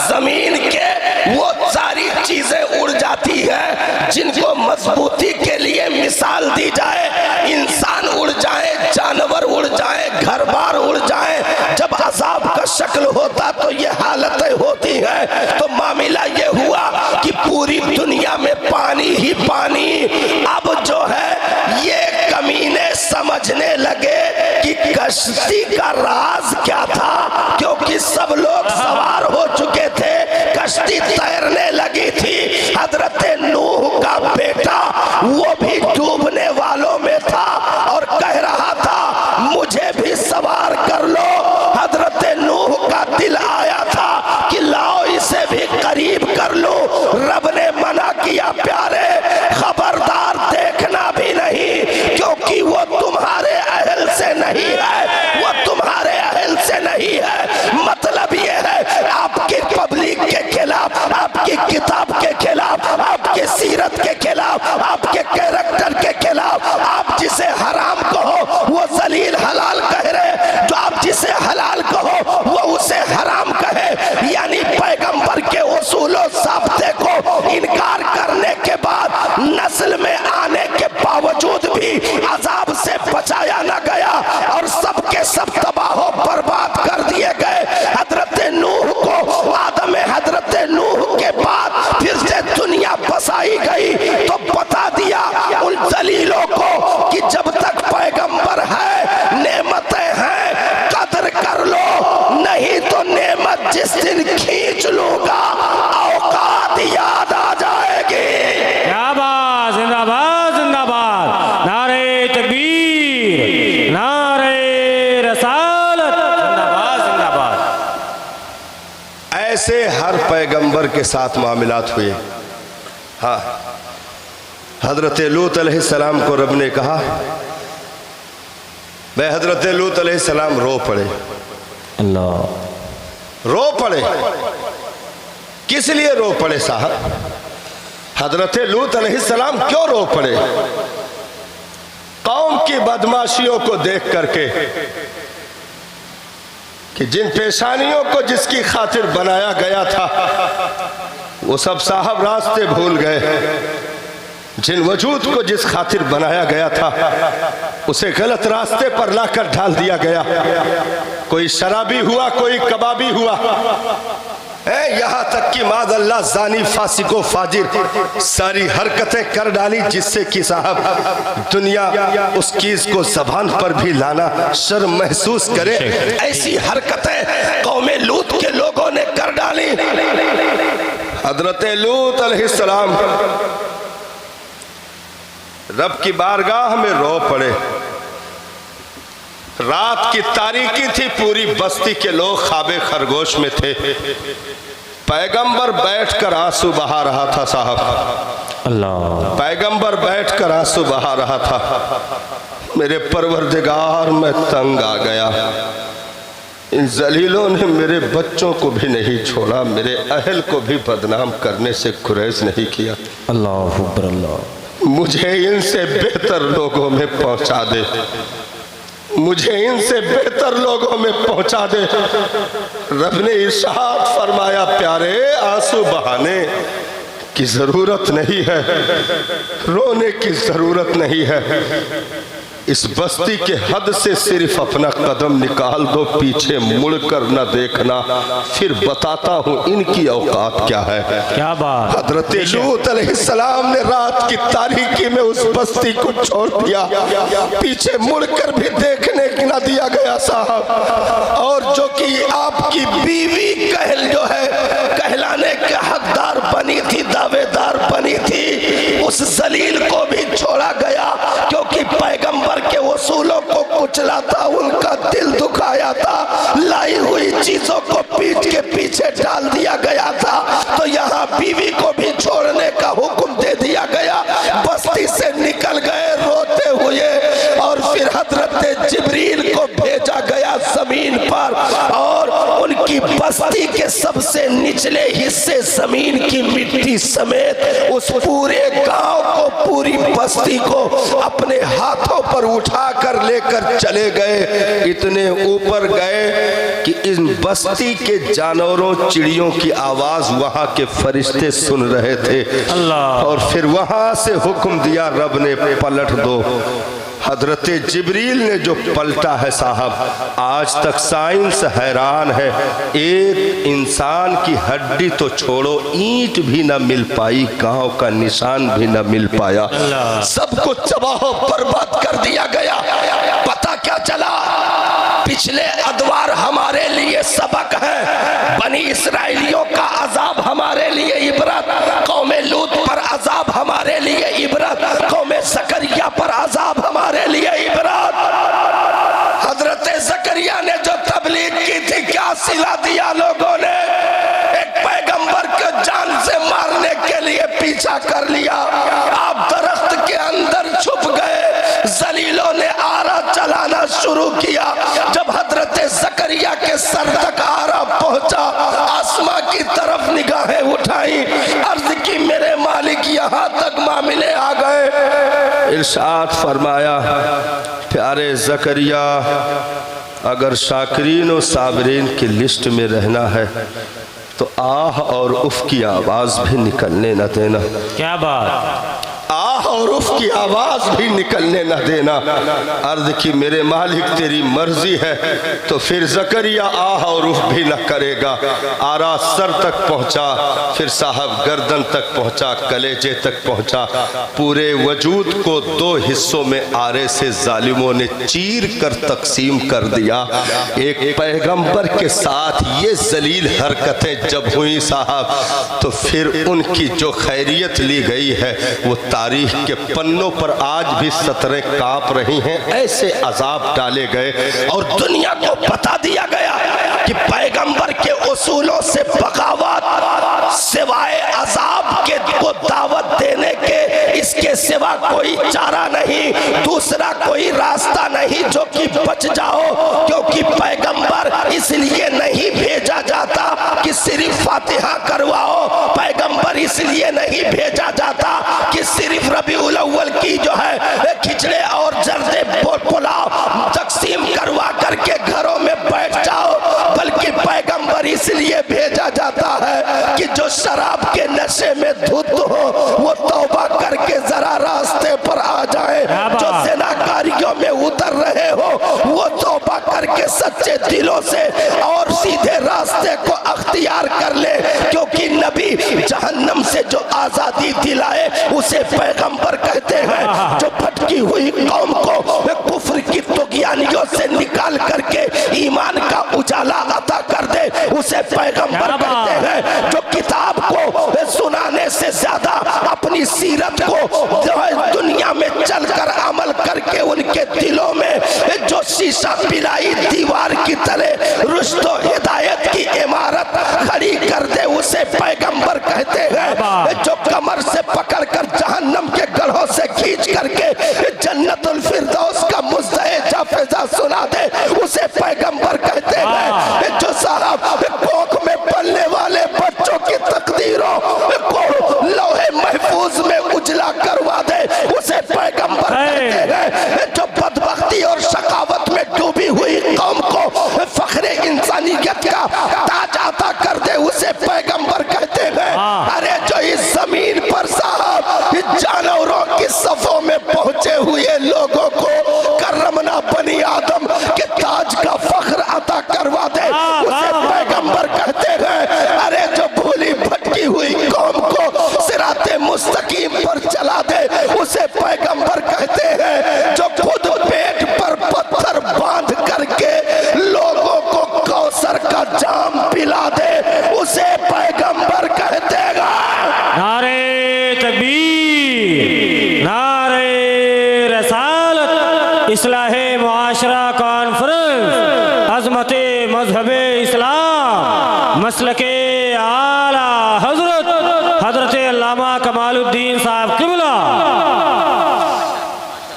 जमीन के वो सारी चीजें उड़ जाती हैं जिनको मजबूती के लिए मिसाल दी जाए। इंसान उड़ जाए, जानवर उड़ जाए, घर बार उड़ जाए, जब अजाब का शक्ल होता तो ये हालतें होती हैं। तो मामला ये हुआ कि पूरी दुनिया में पानी ही पानी। अब जो है ये कमीने समझने लगे कि कश्ती का राज क्या था, क्योंकि सब लोग सवार हो चुके थे, कश्ती तैरने लगी थी। हजरत नूह का बेटा वो भी डूबने वालों में था और कह रहा था मुझे भी सवार कर लो। हजरत नूह का दिल आया था कि लाओ इसे भी करीब कर लो। रब ने मना किया, प्यारे खबरदार देखना भी नहीं, क्योंकि वो तुम्हारे अहल से नहीं है, वो तुम्हारे अहल से नहीं है। मतलब ये है आपकी पब्लिक के खिलाफ, आपकी किताब के खिलाफ, आपके सीरत के खिलाफ, आपके कैरेक्टर के खिलाफ। आप जिसे हराम कहो वो जलील हलाल कह रहे, जो आप जिसे हलाल कहो वो उसे हराम कहे। यानी पैगंबर के उसूलों साब्ते को इनकार करने के बाद नस्ल में आने के बावजूद भी अजाब से बचाया न गया और सबके सब तबाह बर्बाद कर दिए गए। हजरत नूह को आदम हजरत नूह के बाद फिर से दुनिया बसाई गई, तो बता दिया उन दलीलों को कि जब तक पैगंबर है, नेमतें हैं, कदर कर लो, नहीं तो नेमत जिस दिन खींच लूंगा औकात याद आ जाएगी। क्या बात, जिंदाबाद जिंदाबाद, नारे तकबीर, नारे पैगंबर के साथ मामलात हुए। हाँ, हजरत लूत अलैहिस्सलाम को रब ने कहा, वह हजरत लूत अलैहिस्सलाम रो पड़े। अल्लाह। रो पड़े, किस लिए रो पड़े साहब? हजरत लूत अलैहिस्सलाम क्यों रो पड़े? कौम की बदमाशियों को देख करके कि जिन पेशानियों को जिसकी खातिर बनाया गया था वो सब साहब रास्ते भूल गए। जिन वजूद को जिस खातिर बनाया गया था उसे गलत रास्ते पर लाकर डाल दिया गया। कोई शराबी हुआ, कोई कबाबी हुआ, यहाँ तक कि मादअल्लाह जानी फासिको फाजिर सारी हरकतें कर डाली जिससे कि साहब दुनिया उस चीज को ज़बान पर भी लाना शर्म महसूस करे। ऐसी हरकतें कौमे लूत के लोगों ने कर डाली। हजरत लूत अलैहिस्सलाम रब की बारगाह में रो पड़े। रात की तारीकी थी, पूरी बस्ती के लोग ख्वाबे खरगोश में थे। पैगंबर बैठकर आंसू बहा रहा था साहब। अल्लाह। पैगंबर बैठकर आंसू बहा रहा था। मेरे परवरदिगार, मैं तंग आ गया। इन जलीलों ने मेरे बच्चों को भी नहीं छोड़ा, मेरे अहल को भी बदनाम करने से गुरेज नहीं किया। अल्लाह अकबर। अल्लाह। मुझे इनसे बेहतर लोगों में पहुंचा दे, मुझे इनसे बेहतर लोगों में पहुंचा दे। रब ने इरशाद फरमाया, प्यारे आंसू बहाने की जरूरत नहीं है, रोने की जरूरत नहीं है। इस बस्ती के हद से सिर्फ अपना कदम निकाल दो, पीछे मुड़कर न देखना, फिर बताता हूँ इनकी औकात क्या है। क्या बात। हजरत लूत अलैहिस्सलाम ने रात की तारीकी में उस बस्ती को छोड़ दिया, पीछे मुड़कर भी देखने न दिया गया साहब। और जो कि आपकी बीवी जो है कहलाने के हकदार बनी थी, दावेदार बनी थी, उस जलील को भी छोड़ा गया क्योंकि पैगंबर के उसूलों को कुचला था, उनका दिल दुखाया था, लाई हुई चीजों को पीठ के पीछे डाल दिया गया था। तो यहाँ बीवी को भी छोड़ने का हुक्म दे दिया गया। बस्ती से निकल गए रोते हुए और फिर हजरत जिब्रील को भेजा गया जमीन पर और उनकी बस्ती के सबसे निचले हिस्से जमीन की मिट्टी समेत उस पूरे गांव को, पूरी बस्ती को अपने हाथों पर उठाकर लेकर चले गए। इतने ऊपर गए कि इन बस्ती के जानवरों चिड़ियों की आवाज वहां के फरिश्ते सुन रहे थे। अल्लाह। और फिर वहां से हुक्म दिया रब ने, पलट दो। हजरत जिब्रील ने जो पलटा है साहब, आज तक साइंस हैरान है, एक इंसान की हड्डी तो छोड़ो, ईंट भी न मिल पाई, गांव का निशान भी न मिल पाया, सब कुछ तबाह बर्बाद कर दिया गया। पता क्या चला? पिछले अदवार हमारे लिए सबक है, बनी इसराइलियों का अजाब हमारे लिए इबरत, कौमे लूत पर अजाब हमारे लिए इबरत, कौमे ज़करिया पर अजाब हमारे लिए इबरत। हजरत ज़करिया ने जो तबलीग की थी, क्या सिला दिया लोगों ने? एक पैगंबर को जान से मारने के लिए पीछा कर लिया। आप दरख्त के अंदर छुप गए, जलीलों ने आरा चलाना शुरू किया। जब हजरत ज़करिया के सर तक आरा पहुंचा, आसमां की तरफ निगाहें उठाई, अर्ज की मेरे मालिक यहाँ तक मामले आ गए। इरशाद फरमाया, प्यारे ज़करिया, अगर शाकिरीन और साबरीन की लिस्ट में रहना है तो आह और उफ की आवाज भी निकलने न देना। क्या बात। आह और उफ की आवाज भी निकलने न देना। अर्ज की मेरे मालिक तेरी मर्जी है। तो फिर ज़करिया आह और उफ भी न करेगा। आरा सर तक पहुंचा, फिर साहब गर्दन तक पहुंचा, कलेजे तक पहुंचा, पूरे वजूद को दो हिस्सों में आरे से जालिमों ने चीर कर तकसीम कर दिया। एक पैगंबर के साथ ये जलील हरकतें जब हुई साहब, तो फिर उनकी जो खैरियत ली गई है वो तारीख के पन्नों पर आज भी सतरें कांप रही हैं। ऐसे अजाब डाले गए और दुनिया को बता दिया गया कि पैगंबर के उसूलों से बगावत सिवाय अजाब के को दावत देने के इसके सिवा कोई चारा नहीं, दूसरा कोई रास्ता नहीं जो कि बच जाओ। क्योंकि पैगंबर इसलिए नहीं भेजा जाता कि सिर्फ फातिहा करवाओ, पैगंबर इसलिए नहीं भेजा जाता कि सिर्फ रबीउल अव्वल की जो है खिचड़े और जर्दे पुलाव तकसीम करवा करके घरों में बैठ जाओ, बल्कि पैगंबर इसलिए भेजा जाता है कि जो शराब के नशे में धुत हो वो तौबा करके जरा रास्ते पर आ जाए, जो ज़िनाकारियों में उतर रहे हो वो तौबा करके सच्चे दिलों से और सीधे रास्ते को अख्तियार कर ले। क्योंकि नबी जहन्नम से जो आजादी दिलाए उसे पैगंबर कहते हैं। जो भटकी हुई कौम को कुफ्र की तुग़यानियों से निकाल करके ईमान का उजाला अता कर दे उसे पैगंबर कहते हैं। जो किताब को सुनाने से ज्यादा अपनी सीरत को जो है दुनिया में चलकर अमल करके उनके दिलों में जो शीशा पिलाई दीवार की तरह रुश्द व हिदायत की इमारत खड़ी कर दे उसे पैगंबर कहते हैं। जो कमर से पकड़कर जहन्नम के गढ़ों से खींच करके जन्नतुल फिरदौस का मुज़्ज़े जाफिज़ा सुना दे उसे पैगंबर कहते हैं। जो साहब कोख में पलने वाले बच्चों की तकदीरों को लौहे महफूज में उजला करवा दे उसे पैगंबर कहते हैं। जो बदबख्ती और शकावत में डूबी हुई कौम को फख्रे इंसानियत का ताज अता कर दे उसे पैगंबर कहते हैं। अरे जो इस जमीन पर साहब जानवरों की सफों में पहुंचे हुए लोगों को करमना बनी आदम के ताज का फख्र अता करवा दे उसे पैगंबर कहते हैं। अरे जो भूली भटकी हुई कौम को सिराते मुस्तकीम पर चला दे उसे पैगंबर कहते हैं। जो खुद पेट पर पत्थर बांध करके लोगों को कौसर का जाम पिला दे उसे पैगंबर कहते हैं। नारे तकबीर, नारे रसालत, इस्लाहे मुआशरा कॉन्फ्रेंस, अज़मते मज़हबे इस्लाम, मसलके आला हज़रत अल्लामा कमालुद्दीन साहब क़िबला।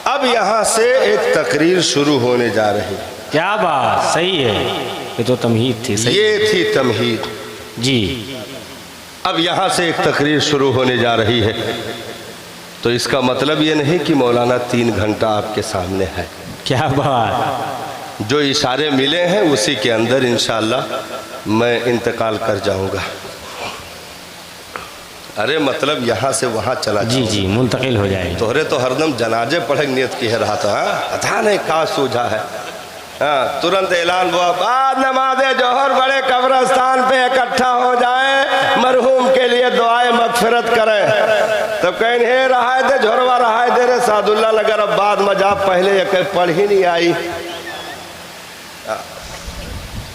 अब यहाँ से एक तकरीर शुरू होने जा रही है। क्या बात, सही है, ये तो तमहीद थी। सही। ये थी तमहीद जी। अब यहाँ से एक तकरीर शुरू होने जा रही है तो इसका मतलब ये नहीं कि मौलाना 3 घंटा आपके सामने है। क्या बात। जो इशारे मिले हैं उसी के अंदर इंशाअल्लाह मैं इंतकाल कर जाऊंगा। अरे मतलब यहाँ से वहाँ चला जी जी, मुंतकिल हो जाए। तोहरे तो हरदम जनाजे पढ़े नियत की है रहा था। पता नहीं कहाँ सूझा है। हाँ, तुरंत ऐलान हुआ बाद नमाज़े जोहर बड़े कब्रस्तान पे इकट्ठा हो जाए, मरहूम के लिए दुआए मगफिरत करें। तब कहीं हे रहाय दे झोरवा रहाय दे रे सादुल्ला लगर अब बाद मजाब पहले ये पढ़ ही नहीं आई।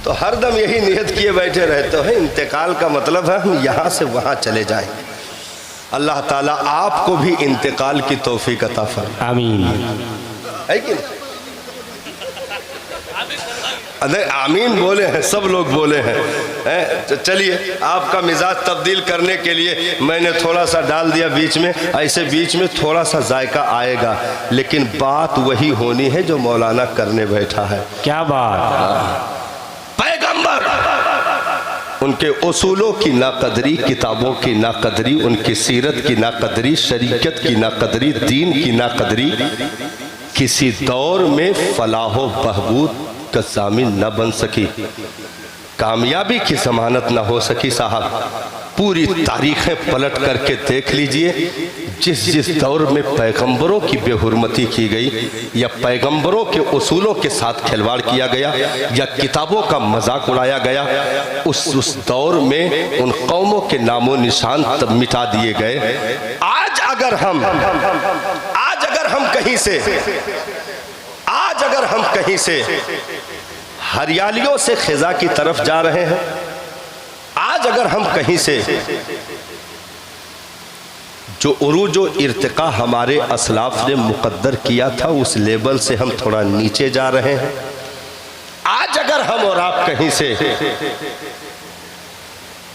तो हरदम यही नियत किए बैठे रहते हैं। इंतकाल का मतलब है हम यहाँ से वहाँ चले जाएं। अल्लाह ताला आपको भी इंतकाल की तौफीक अता फरमाए। आमीन। है कि नहीं? अरे आमीन बोले हैं, सब लोग बोले हैं। चलिए, आपका मिजाज तब्दील करने के लिए मैंने थोड़ा सा डाल दिया बीच में, ऐसे बीच में थोड़ा सा जायका आएगा, लेकिन बात वही होनी है जो मौलाना करने बैठा है। क्या बात। पैगंबर, उनके उसूलों की नाकदरी, किताबों की नाकदरी, उनकी सीरत की नाकदरी, शरीयत की नाकदरी, दीन की नाकदरी किसी दौर में फलाहो बहबूद का ज़ामिन न बन सकी, कामयाबी की ज़मानत न हो सकी। साहब, पूरी तारीखें पलट करके देख लीजिए, जिस जिस दौर में पैगंबरों की बेहुरमती की गई या पैगंबरों के उसूलों के साथ खिलवाड़ किया गया या किताबों का मजाक उड़ाया गया, उस दौर में उन कौमों के नामो निशान तब मिटा दिए गए। आज अगर हम कहीं से हरियालियों से खिजा की तरफ जा रहे हैं, आज अगर हम कहीं से जो उरूज व इर्तिका हमारे असलाफ ने मुकद्दर किया था उस लेवल से हम थोड़ा नीचे जा रहे हैं, आज अगर हम और आप कहीं से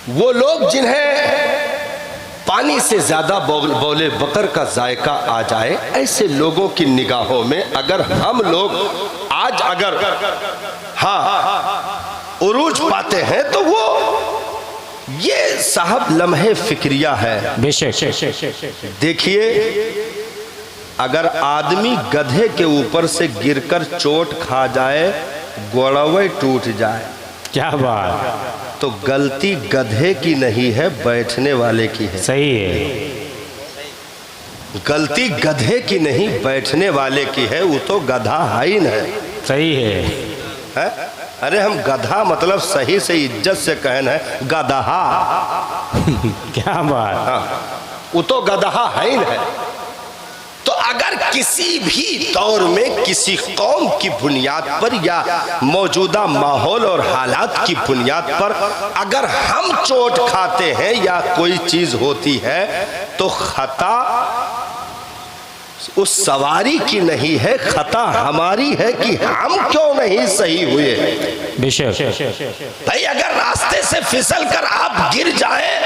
वो लोग जिन्हें पानी से ज्यादा बौले बकर का जायका आ जाए, ऐसे लोगों की निगाहों में अगर हम लोग आज अगर हाँ उरूज पाते हैं तो वो ये साहब लम्हे फिक्रिया है। बेशक देखिए, अगर आदमी गधे के ऊपर से गिरकर चोट खा जाए, गोड़वे टूट जाए, क्या बात, तो गलती गधे की नहीं है, बैठने वाले की है। सही है, गलती गधे की नहीं, बैठने वाले की है। वो तो गधा हाइन है। सही है, है? अरे हम गधा मतलब सही से इज्जत से कहना है, गदहा। क्या बात, हाँ, वो तो गदहा हाइन है। तो अगर किसी भी दौर में किसी कौम की बुनियाद पर या मौजूदा माहौल और हालात की बुनियाद पर अगर हम चोट खाते हैं या कोई चीज होती है, तो खता उस सवारी की नहीं है, खता हमारी है कि हम क्यों नहीं सही हुए। बेशक भाई, अगर रास्ते से फिसल कर आप गिर जाए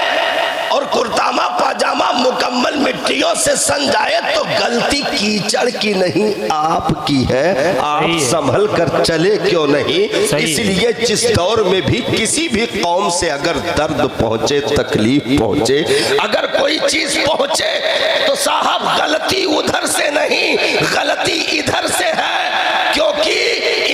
और कुर्तामा पाजामा मुकम्मल मिट्टियों से सन जाए, तो गलती कीचड़ की नहीं, आपकी है। आप संभल कर चले क्यों नहीं। इसलिए जिस दौर में भी किसी भी कौम से अगर दर्द पहुंचे, तकलीफ पहुंचे, अगर कोई चीज पहुंचे, तो साहब गलती उधर से नहीं, गलती इधर से है। क्योंकि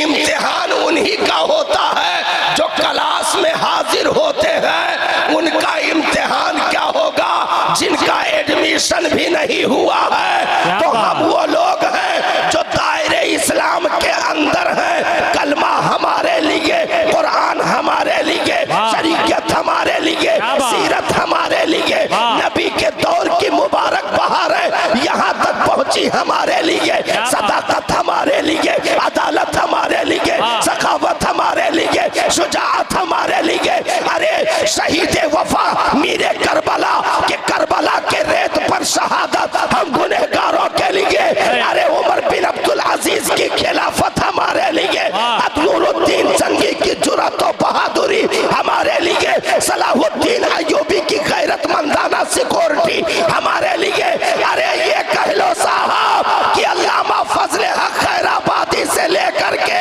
इम्तिहान उन्हीं का होता है जो क्लास में हाजिर होते हैं। उनका इम्तिहान क्या होगा जिनका एडमिशन भी नहीं हुआ है। तो हम वो लोग हैं जो दायरे इस्लाम के अंदर हैं। कलमा हमारे लिए, कुरान हमारे लिए, शरीयत हमारे लिए, सीरत हमारे लिए, नबी के दौर की मुबारक बहार है यहाँ तक पहुंची हमारे लिए। सदाकत हमारे लिए, अदालत हमारे लिए, सखावत हमारे लिए, शुजाअत हमारे लिए। अरे शहीद वफा मीरे करबला के रेत पर शहादत हम गुनहगारों के लिए। अरे उमर बिन अब्दुल अजीज की खिलाफत हमारे लिए। अतनुरुद्दीन जंगी की जुर्रत और बहादुरी हमारे लिए। सलाहुद्दीन अय्यूबी की गैरतमंदाना सिक्योरिटी हमारे लिए। अरे ये कह लो साहब कि अल्लामा फजल हक खैराबादी से लेकर के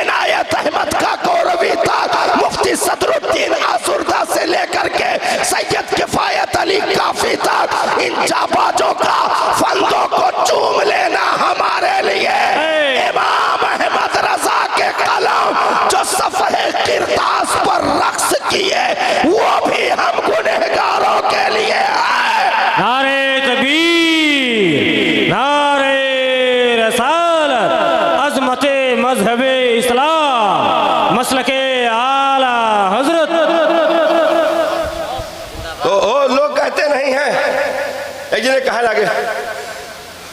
इनायत अहमद का कौरवी तक, मुफ्ती सदरुद्दीन आसुरदा से लेकर के सैयद किफायत अली काफी तक, इन जाबाजों का फंदों को चूम लेना हमारे लिए। इमाम अहमद रजा के कलम जो सफ़े किरतास पर रक्स किए, वो भी हम गुनहगारों के लिए है। नारे तकबीर, नारे रसालत, अज़मते मज़हबे इस्लाम, मसलके आला हजरत। तो लोग कहते नहीं हैं, एक जने कहा लगे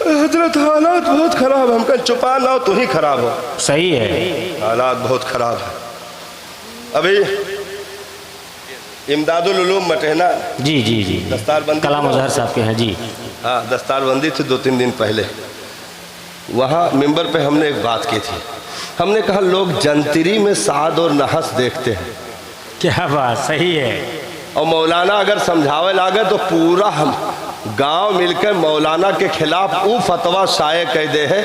हजरत हालात बहुत खराब, हम कल छुपा ना हो, तू ही खराब हो। सही है, हालात बहुत खराब है। अभी इमदादुल उलूम मटहना, जी जी जी, दस्तारबंदी कलाम अजहर साहब के हैं जी। हाँ, दस्तारबंदी थी 2-3 दिन पहले। वहाँ मिंबर पे हमने एक बात की थी। हमने कहा लोग जंतरी में साद और नहस देखते हैं। क्या बात, सही है। और मौलाना अगर समझावे लागे तो पूरा हम गांव मिलकर मौलाना के खिलाफ वो फतवा शाये कह दे है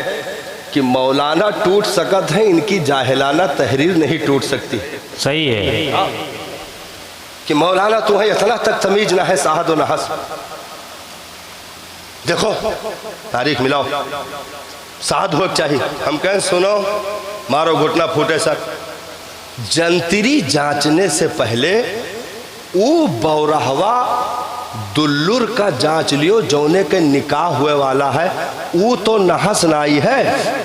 कि मौलाना टूट सकत है, इनकी जाहिलाना तहरीर नहीं टूट सकती। सही है कि मौलाना तुम्हें इतना तक तमीज ना है, साहद और नहस। देखो तारीख मिलाओ, साहद हो चाहिए। हम कहें सुनो, मारो घुटना फूटे सर। जंतरी जांचने से पहले वो बौरहवा दुल्लुर का जांच लियो, जौने के निकाह हुए वाला है, वो तो नहस नाई है।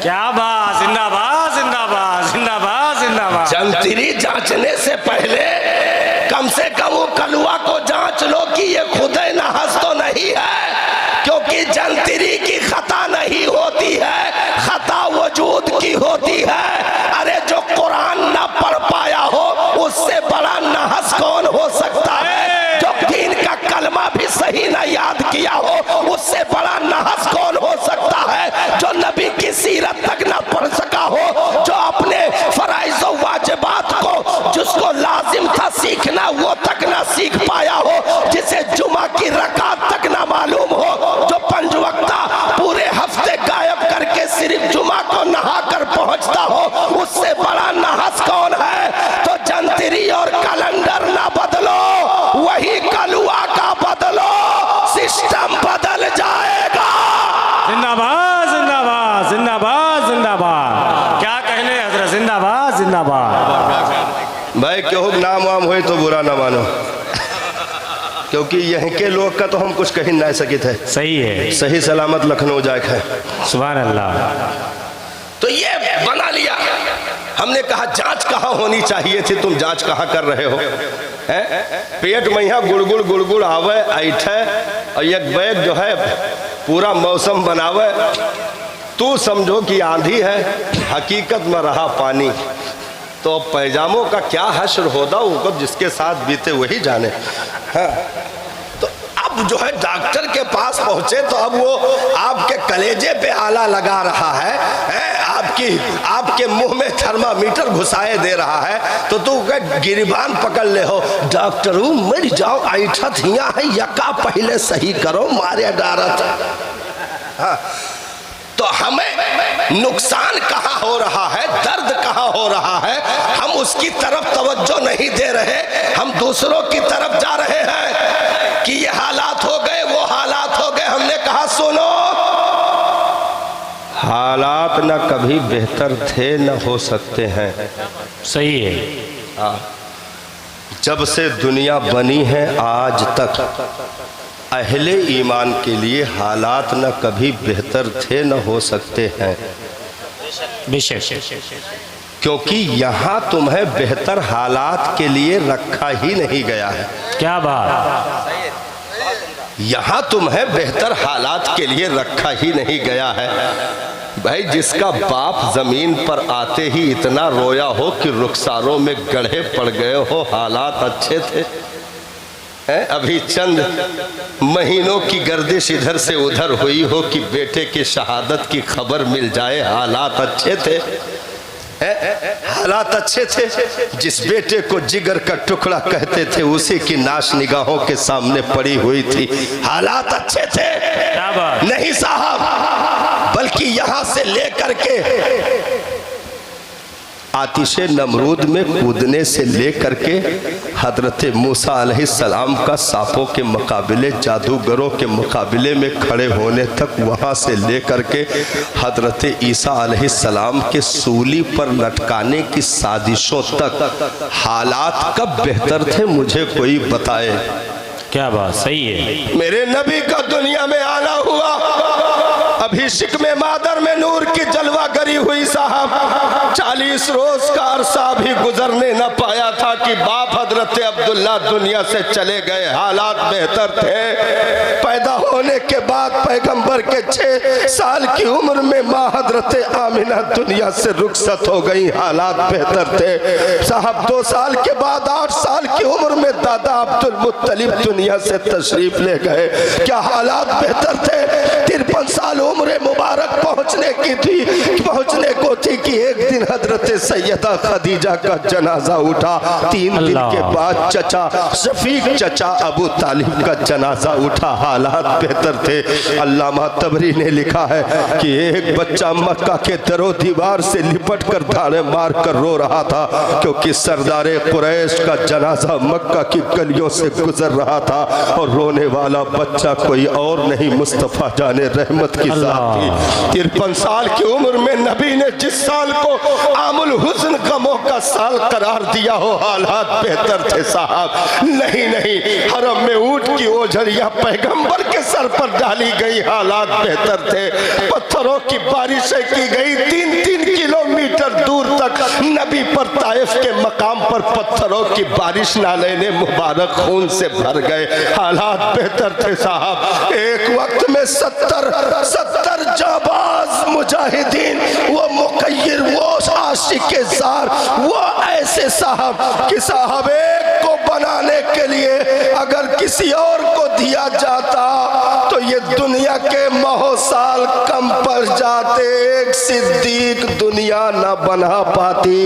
क्या बात, जिंदाबाद जिंदाबाद जिंदाबाद जिंदाबाद। जंतरी जांचने से पहले कम से कम वो कलुआ को जांच लो कि ये खुदे नहस तो नहीं है। क्योंकि जंतरी की खता नहीं होती है, खता वजूद की होती है। अरे जो कुरान ना पढ़ पाया हो, उससे बड़ा नहस कौन हो सकता है। जो दीन का कलमा भी सही ना याद किया हो, उससे बड़ा नहस कौन हो सकता है। जो नबी की सीरत तक ना पढ़ सका हो, जो अपने फराइज़ और वाजिबात को जिसको लाजिम था सीखना, वो तक ना सीख हो, उससे बड़ा नाहस कौन है? तो जंतरी और कैलेंडर ना बदलो, वही कलुआ का बदलो, सिस्टम बदल जाएगा। जिंदाबाद जिंदाबाद जिंदाबाद जिंदाबाद। क्या कहने हजरत, जिंदाबाद जिंदाबाद। भाई क्यों नाम वाम हुए तो बुरा ना मानो, क्योंकि यहीं के लोग का तो हम कुछ कही ना सके थे। सही है, सही सलामत लखनऊ जाए है। सुभान अल्लाह। तो ये बना लिया। हमने कहा जांच कहाँ होनी चाहिए थी, तुम जांच कहाँ कर रहे हो? पेट में यहाँ गुड़गुड़ गुड़गुड़ आवे ऐठे और एक बैग जो है पूरा मौसम बनावे, तू समझो कि आंधी है, हकीकत में रहा पानी। तो पैजामों का क्या हश्र होता, उनको जिसके साथ बीते वही जाने। हाँ। तो अब जो है डॉक्टर के पास पहुंचे तो अब वो आपके कलेजे पे आला लगा रहा है, आपके मुंह में थर्मामीटर घुसाए दे रहा है, तो तू गिरबान पकड़ ले हो, डॉक्टर मर जाओ, ऐठत हिया है, यका पहले सही करो, मारे डारत। हाँ। तो हमें नुकसान कहाँ हो रहा है, दर्द कहाँ हो रहा है, हम उसकी तरफ तवज्जो नहीं दे रहे, हम दूसरों की तरफ जा रहे हैं कि ये हालात हो गए, वो हालात हो गए। हमने कहा सुनो, हालात न कभी बेहतर थे न हो सकते हैं। सही है। जब से दुनिया बनी है आज तक अहले ईमान के लिए हालात न कभी बेहतर थे न हो सकते हैं, बेशक, क्योंकि यहाँ तुम्हें बेहतर हालात के लिए रखा ही नहीं गया है। क्या बात। यहाँ तुम्हें बेहतर हालात के लिए रखा ही नहीं गया है। भाई जिसका बाप जमीन पर आते ही इतना रोया हो कि रुखसारों में गड्ढे पड़ गए हो, हालात अच्छे थे। अभी चंद महीनों की गर्दिश इधर से उधर हुई हो कि बेटे की शहादत की खबर मिल जाए, हालात अच्छे थे। हालात अच्छे थे। जिस बेटे को जिगर का टुकड़ा कहते थे उसी की नाश निगाहों के सामने पड़ी हुई थी, हालात अच्छे थे। नहीं साहब, बल्कि यहां से लेकर के आतिशे नमरूद में कूदने से लेकर के हजरत मूसा अलैहिस्सलाम का सांपों के मुकाबले, जादूगरों के मुकाबले में खड़े होने तक, वहाँ से लेकर के हजरत ईसा अलैहिस्सलाम के सूली पर लटकाने की साजिशों तक हालात कब बेहतर थे मुझे कोई बताए। क्या बात। सही है। मेरे नबी का दुनिया में आना हुआ, अभी शिकमे मादर में नूर की जलवा गरी हुई साहब, 40 रोज का अरसा भी गुजरने न पाया था कि बाप हजरत अब्दुल्ला दुनिया से चले गए। हालात बेहतर थे। पैदा होने के बाद पैगंबर के 6 साल की उम्र में माँ हजरत आमिना दुनिया से रुखसत हो गई, हालात बेहतर थे साहब। 2 साल के बाद 8 साल की उम्र में दादा अब्दुल मुत्तलिब दुनिया से तशरीफ ले गए। क्या हालात बेहतर थे। 53 साल उम्र मुबारक पहुंचने को थी कि एक दिन हजरत सैयदा खदीजा का जनाजा उठा। 3 दिन के बाद चचा शफीक, चचा अबू तालिब का जनाजा उठा। हालात बेहतर थे। अल्लामा तबरी ने लिखा है कि एक बच्चा मक्का के दरो दीवार से लिपट कर धाड़े मार कर रो रहा था, क्योंकि सरदारे कुरैश का जनाजा मक्का की गलियों से गुजर रहा था और रोने वाला बच्चा कोई और नहीं, मुस्तफा जाने रहमत की जात थी। 53 साल की उम्र में नबी ने जिस साल को आमुल हुस्न गमों का साल करार दिया हो, हालात बेहतर थे साहब। नहीं, हरम में ऊंट की ओझरियां पैगंबर के सर पर डाली गई, हालात बेहतर थे। पत्थरों की बारिशें की गई 3-3 किलोमीटर दूर तक। नबी पर ताइफ के मकाम पर पत्थरों की बारिश, नाले मुबारक खून से भर गए, हालात बेहतर थे साहब। एक वक्त में 70 जाबाज मुजाहिदीन, वो मुकय्यर, वो आशिक जार, वो ऐसे साहब कि साहब एक को बनाने के लिए अगर किसी और को दिया जाता तो ये दुनिया के महो साल कम पड़ जाते, एक सिद्दीक दुनिया न बना पाती।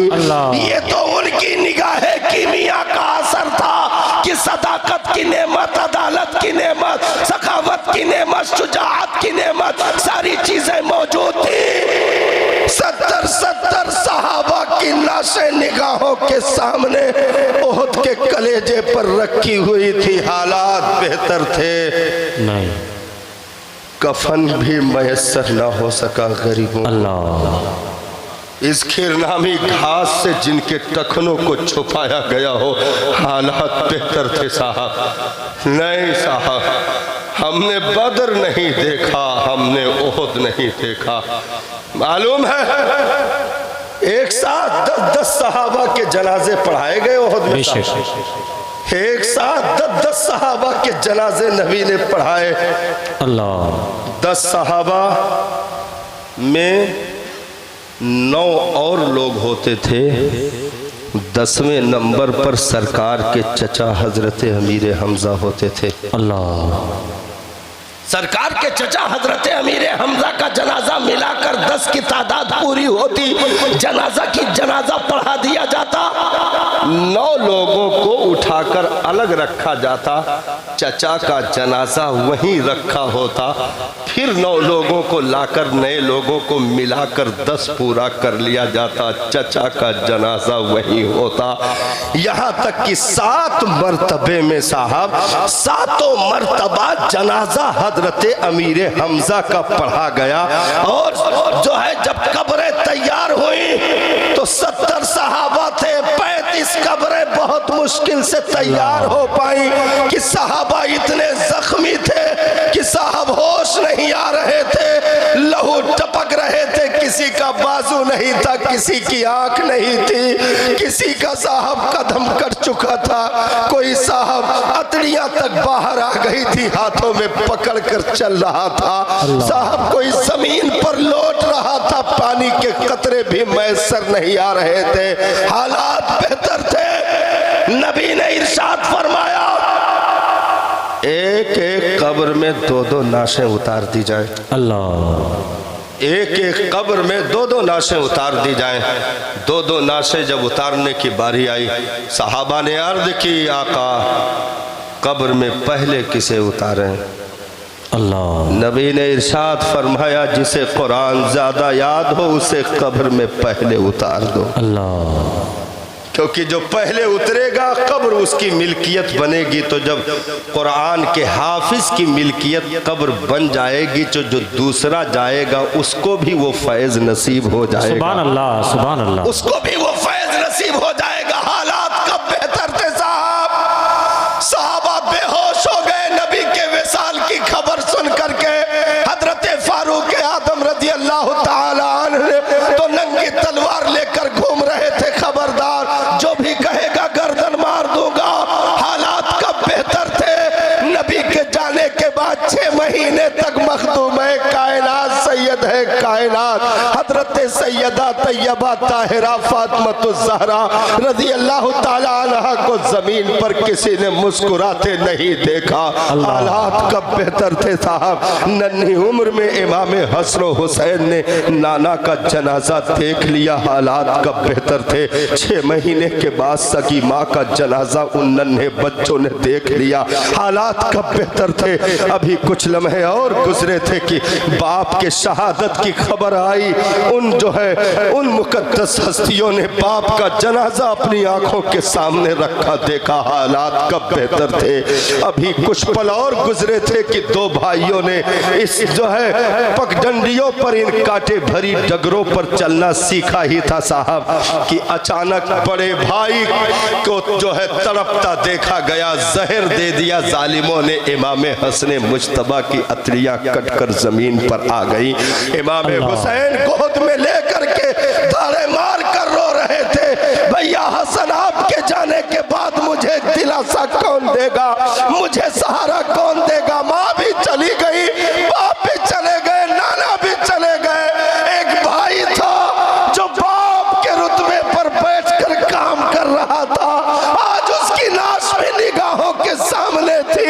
ये तो उनकी निगाहे कीमिया का असर था कि सदाकत की नेमत, अदालत की नेमत, सखावत की नेमत, शुजाअत की नेमत, सारी चीजें मौजूद थी। 70 सहाबा की लाशें निगाहों के सामने ओहद के कलेजे पर रखी हुई थी। हालात बेहतर थे नहीं, कफन भी मैसर ना हो सका गरीबों। अल्लाह, इस खीरनामी घास से जिनके टखनों को छुपाया गया हो, हालात बेहतर थे साहब। नहीं साहब, हमने बदर नहीं देखा, हमने ओहद नहीं देखा। मालूम है एक साथ 10 सहाबा के जनाजे पढ़ाए गए ओहद में। एक साथ 10 सहाबा के जनाजे नबी ने पढ़ाए। अल्लाह, 10 सहाबा में 9 और लोग होते थे। 10वें नंबर पर सरकार के चचा हजरत अमीर हमजा होते थे। अल्लाह, सरकार के चचा हजरत अमीर हमजा का जनाजा मिलाकर 10 की तादाद पूरी होती। जनाजा पढ़ा दिया जाता। 9 लोगों को उठाकर अलग रखा जाता, चचा का जनाजा वहीं रखा होता। फिर 9 लोगों को लाकर नए लोगों को मिलाकर 10 पूरा कर लिया जाता, चचा का जनाजा वहीं होता। यहाँ तक कि 7 मर्तबे में साहब 7 मर्तबा जनाजा हजरत अमीर हमजा का पढ़ा गया। और जो है जब कब्रें तैयार हुई तो 70 सहाबा थे, 35 कब्रें बहुत मुश्किल से तैयार हो पाई कि सहाबा इतने जख्मी थे कि साहब होश नहीं आ रहे थे, लहू टपक रहे थे, किसी का बाजू नहीं था, किसी की आंख नहीं थी, किसी का साहब कदम कर चुका था, कोई साहब अतड़ियां तक बाहर आ गई थी, हाथों में पकड़ कर चल रहा था, साहब कोई जमीन पर लौट रहा था, पानी के कतरे भी मैसर नहीं आ रहे थे। हालात बेहतर थे। नबी ने इरशाद फरमाया एक एक कब्र में 2-2 लाशें उतार दी जाए। अल्लाह, एक एक कब्र में 2-2 लाशें उतार दी जाएं। 2-2 लाशें जब उतारने की बारी आई, सहाबा ने अर्ज की आका कब्र में पहले किसे उतारें? अल्लाह, नबी ने इरशाद फरमाया जिसे कुरान ज्यादा याद हो उसे कब्र में पहले उतार दो। अल्लाह, क्योंकि जो पहले उतरेगा कब्र उसकी मिल्कियत बनेगी। तो जब कुरान के हाफिज की मिल्कियत कब्र बन जाएगी तो जो दूसरा जाएगा उसको भी वो फैज नसीब हो जाएगा। सुभान अल्लाह, सुभान अल्लाह, उसको भी वो फैज नसीब हो जाएगा। हालात कब बेहतर थे साहब, सहाबा बेहोश हो गए नबी के विसाल की खबर सुन करके। हजरत फारूक आदम रजी अल्लाह ताला अन्हु तो नंगी तलवार लेकर घूम रहे थे, खबरदार जो भी कहेगा गर्दन मार दूंगा। हालात कब बेहतर थे। नबी के जाने के बाद 6 महीने तक मखदूम है कायनात, सैयद है कायनात, हजरत सैयदा तैयबा ताहिरा फातिमा ज़हरा रज़ी अल्लाह ताला अन्हा को जमीन पर किसी ने मुस्कुराते नहीं देखा। हालात कब बेहतर थे साहब। नन्ही उम्र में इमाम हसन हुसैन ने नाना का जनाजा देख लिया। हालात कब बेहतर थे। 6 महीने के बाद सगी माँ का जनाजा उन नन्हे बच्चों ने देख लिया। हालात कब बेहतर थे। अभी कुछ लम्हे और गुजरे थे कि बाप के शहादत की खबर आई। उन जो है उन मुकद्दस हस्तियों ने बाप का जनाजा अपनी आंखों के सामने रखा, देखा। हालात कब बेहतर थे। अभी कुछ पल और गुजरे थे कि 2 भाइयों ने इस जो है पगडंडियों पर, इन कांटे भरी डगरों पर चलना सीखा ही था साहब कि अचानक बड़े भाई को जो है तड़पता देखा गया। जहर दे दिया जालिमों ने। इमाम हसन मुज्तबा की अतड़ियां कटकर जमीन पर आ गई। इमाम हुसैन गोद में लेकर के धारे मार कर रो रहे थे, भैया हसन आपके जाने के बाद मुझे दिलासा कौन देगा, मुझे सहारा कौन देगा। माँ भी चली गई, बाप भी चले गए, नाना भी चले गए। एक भाई था जो बाप के रुतबे पर बैठकर काम कर रहा था, आज उसकी लाश भी निगाहों के सामने थी।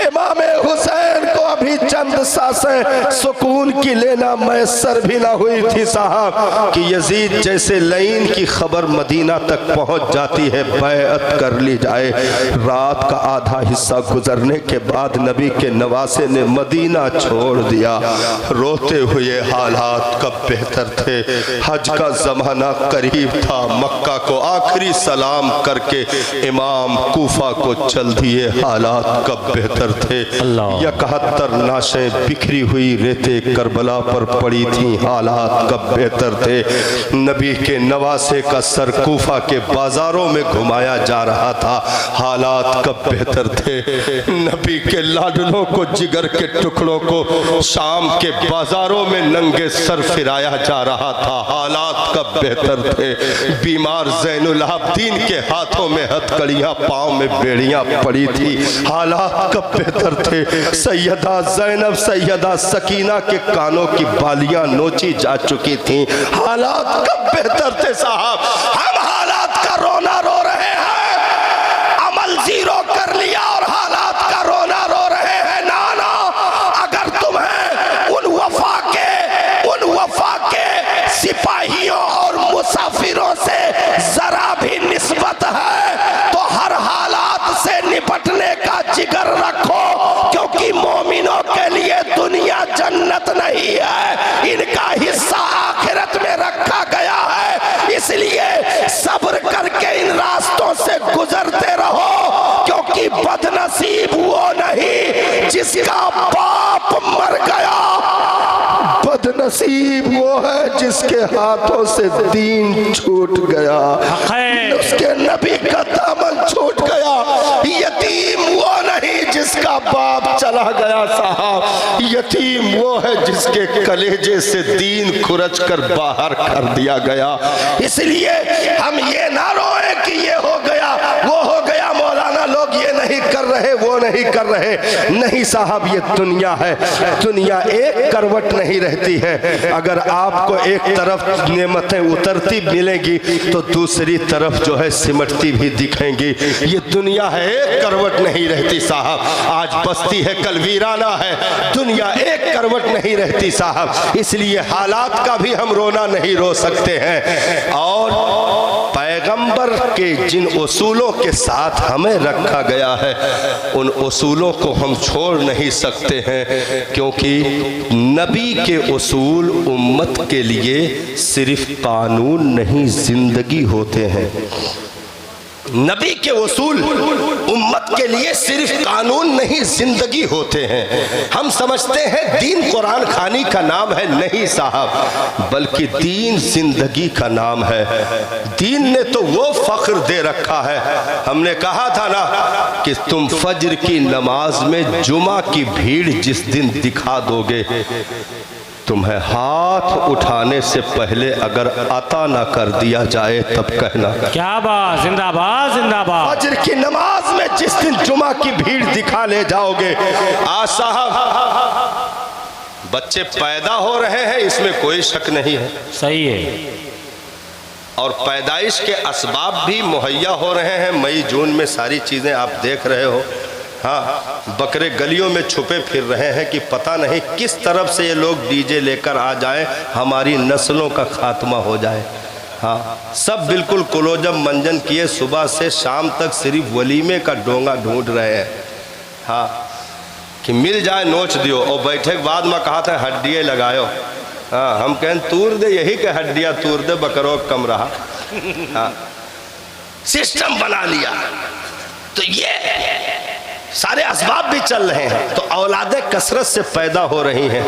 इमाम हुसैन को अभी चंद सांसें सुकून की लेना मैसर भी ना हुई थी साहब कि यजीद जैसे लाइन की खबर मदीना तक पहुंच जाती है, बैअत कर ली जाए। रात का आधा हिस्सा गुजरने के बाद नबी के नवासे ने मदीना छोड़ दिया। रोते हुए हालात कब बेहतर थे, हज का जमाना करीब था, मक्का को आखिरी सलाम करके इमाम कूफा को चल दिए, हालात कब बेहतर थे। 71 नाशें बिखरी हुई रेते करबला पर पड़ी थी, हालात कब बेहतर थे। नबी के नवासे का सर कूफा के बाजारों में घुमाया जा रहा था, हालात कब बेहतर थे। नबी के लाडलों को, जिगर के टुकड़ों को शाम के बाजारों में नंगे सर फिराया जा रहा था, हालात कब बेहतर थे। बीमार ज़ैनुल आबिदीन के हाथों में हथकड़ियां, पाँव में बेड़ियां पड़ी थी, हालात कब बेहतर थे। सैयदा ज़ैनब, सैयदा सकीना के कानों की बालियां नोची जा चुकी थीं, हालात कब बेहतर थे साहब। हम हालात का रोना रो रहे हैं, अमल जीरो कर लिया और हालात का रोना रो रहे हैं। नाना, अगर तुम्हें उन वफा के सिपाहियों और मुसाफिरों से जरा भी निस्बत है तो हर हालात से निपटने का जिगर रखो, क्योंकि मोमिनों के लिए दुनिया जन्नत नहीं है, इनका हिस्सा आखिरत में रखा गया है। इसलिए सब्र करके इन रास्तों से गुजरते रहो, क्योंकि बदनसीब वो नहीं जिसका बाप मर गया, बदनसीब वो है जिसके हाथों से दीन छूट गया, उसके नबी का दामन छूट गया। यतीम वो नहीं जिसका बाप चला गया साहब, यतीम वो है जिसके कलेजे से दीन खुरच कर बाहर कर दिया गया। इसलिए हम ये ना रोए कि ये हो गया वो हो गया, मौलाना लोग ये नहीं कर रहे वो नहीं कर रहे, नहीं साहब, ये दुनिया है। दुनिया एक करवट नहीं रहती है। अगर आपको एक तरफ नेमतें उतरती मिलेंगी तो दूसरी तरफ जो है सिमटती भी दिखेंगी। ये दुनिया है, एक करवट नहीं रहती साहब। आज बस्ती है, कल वीराना है, दुनिया एक करवट नहीं रहती साहब। इसलिए हालात का भी हम रोना नहीं रो सकते हैं। और पैगंबर के जिन उसूलों के साथ हमें रखा गया है उन उसूलों को हम छोड़ नहीं सकते हैं, क्योंकि नबी के उसूल उम्मत के लिए सिर्फ कानून नहीं जिंदगी होते हैं। नबी के उसूल उम्मत के लिए सिर्फ कानून नहीं जिंदगी होते हैं। हम समझते हैं दीन कुरान खानी का नाम है, नहीं साहब, बल्कि दीन जिंदगी का नाम है। दीन ने तो वो फख्र दे रखा है, हमने कहा था ना कि तुम फज्र की नमाज में जुमा की भीड़ जिस दिन दिखा दोगे, तुम्हें हाथ उठाने से पहले अगर अता ना कर दिया जाए तब कहना। क्या बात, जिंदाबाद जिंदाबाद। फज्र की नमाज में जिस दिन जुमा की भीड़ दिखा ले जाओगे, आज साहब बच्चे पैदा हो रहे हैं, इसमें कोई शक नहीं है, सही है, और पैदाइश के असबाब भी मुहैया हो रहे हैं। मई जून में सारी चीज़ें आप देख रहे हो। हाँ, बकरे गलियों में छुपे फिर रहे हैं कि पता नहीं किस तरफ से ये लोग डीजे लेकर आ जाएं, हमारी नस्लों का खात्मा हो जाए। हाँ, सब बिल्कुल कुलोजम मंजन किए सुबह से शाम तक सिर्फ वलीमे का डोंगा ढूंढ रहे हैं। हाँ, कि मिल जाए नोच दियो, और बैठे के बाद में कहा था हड्डियाँ लगायो। हाँ, हम कहें तूर दे, यही के हड्डियाँ तूर दे, बकरों कम रहा। हाँ, सिस्टम बना लिया। तो ये सारे असबाब भी चल रहे हैं, तो औलादें कसरत से पैदा हो रही हैं,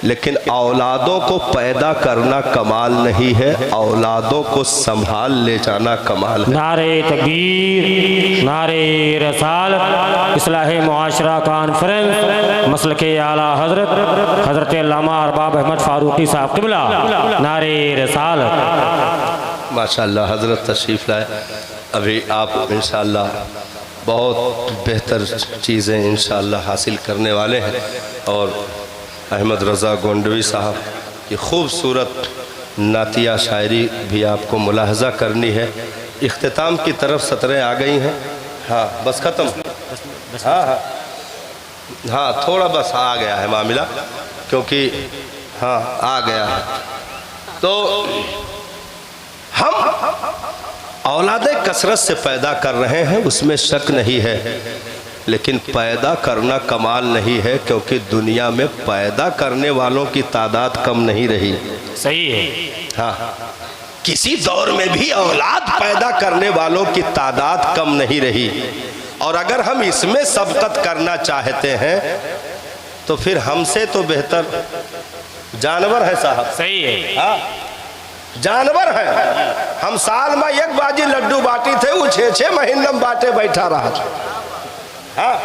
लेकिन औलादों को पैदा करना कमाल नहीं है, औलादों को संभाल ले जाना कमाल है। नारे तकबीर, नारे रसालत, इस्लाह मुआशरा कॉन्फ्रेंस, मसलके आला हजरत अल्लामा अरबाब अहमद फारूकी साहब क़िबला, नारे रसालत। माशाअल्लाह हजरत तशरीफ़ लाए। अभी आप इंशाअल्लाह बहुत बेहतर चीज़ें इंशाअल्लाह हासिल करने वाले हैं, और अहमद रज़ा गोंडवी साहब की खूबसूरत नातिया शायरी भी आपको मुलाहजा करनी है। इख्तिताम की तरफ सतरें आ गई हैं। हाँ, बस ख़त्म। हाँ हाँ, हाँ थोड़ा बस आ गया है मामला, क्योंकि हाँ आ गया है। तो हम औलादे कसरत से पैदा कर रहे हैं, उसमें शक नहीं है, लेकिन पैदा करना कमाल नहीं है, क्योंकि दुनिया में पैदा करने वालों की तादाद कम नहीं रही। सही है। हाँ, किसी दौर में भी औलाद पैदा करने वालों की तादाद कम नहीं रही। और अगर हम इसमें सबकत करना चाहते हैं तो फिर हमसे तो बेहतर जानवर है साहब। सही है। हाँ, जानवर है। हम साल में एक बाजी लड्डू बाटी थे, वो 6-6 महीने में बाटे बैठा रहा था। हाँ,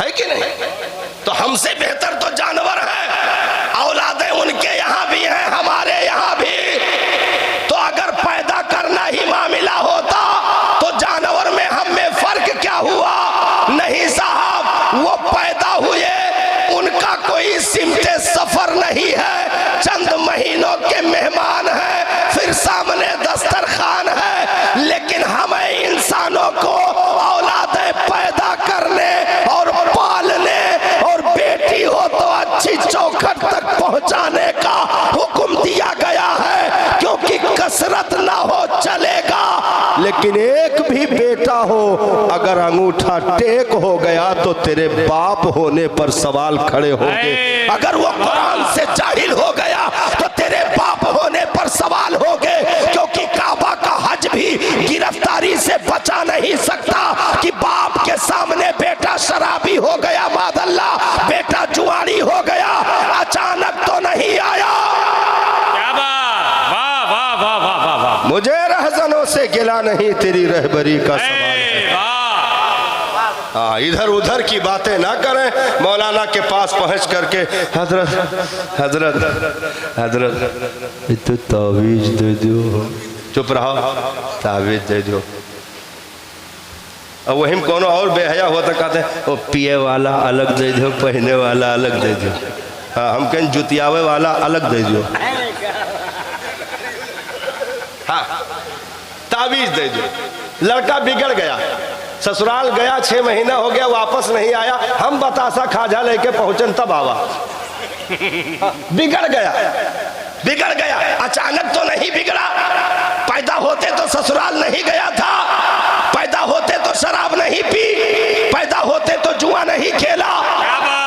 है कि नहीं? तो हमसे बेहतर तो जानवर है। औलादें उनके यहाँ भी हैं, हमारे यहाँ भी। तो अगर पैदा करना ही मामला होता तो जानवर में हम में फर्क क्या हुआ? नहीं साहब, वो पैदा हुए, उनका कोई सिमटे सफर नहीं है, चंद महीनों के मेहमान हैं, फिर सामने दस्तरखान है। लेकिन हमें इंसानों को औलादें पैदा करने और पालने, और बेटी हो तो अच्छी चौखट तक पहुंचाने का हुक्म दिया गया है, क्योंकि कसरत ना हो चलेगा, लेकिन एक भी बेटा हो अगर अंगूठा टेक हो गया तो तेरे बाप होने पर सवाल खड़े होंगे। अगर वो कुरान से जाहिल हो गया तो तेरे बाप होने पर सवाल होंगे, क्योंकि काबा का हज भी गिरफ्तारी से बचा नहीं सकता कि बाप के सामने बेटा शराबी हो गया, मादल्ला बेटा जुआरी हो गया, अचानक तो नहीं आया। क्या बात, वाह वाह वाह वाह वाह वाह। मुझे रहजनों से गिला नहीं, तेरी रहबरी का सवाल है। हाँ, इधर उधर की बातें ना करें। मौलाना के पास पहुंच करके हजरत हजरत हजरत तो तावीज दे दो। चुप रहो, तावीज दे दो। और वही कोनो और बेहया होता कहते वो पिए वाला अलग दे दो, पहने वाला अलग दे दो। हाँ, हम कहें जुतियावे वाला अलग दे दो। हाँ, तावीज दे दो। लड़का बिगड़ गया, ससुराल गया, 6 महीना हो गया, वापस नहीं आया। हम बतासा खाजा लेके पहुंचन तब आवा। बिगड़ गया, बिगड़ गया। अचानक तो नहीं बिगड़ा, पैदा होते तो ससुराल नहीं गया था, पैदा होते तो शराब नहीं पी, पैदा होते तो जुआ नहीं खेला,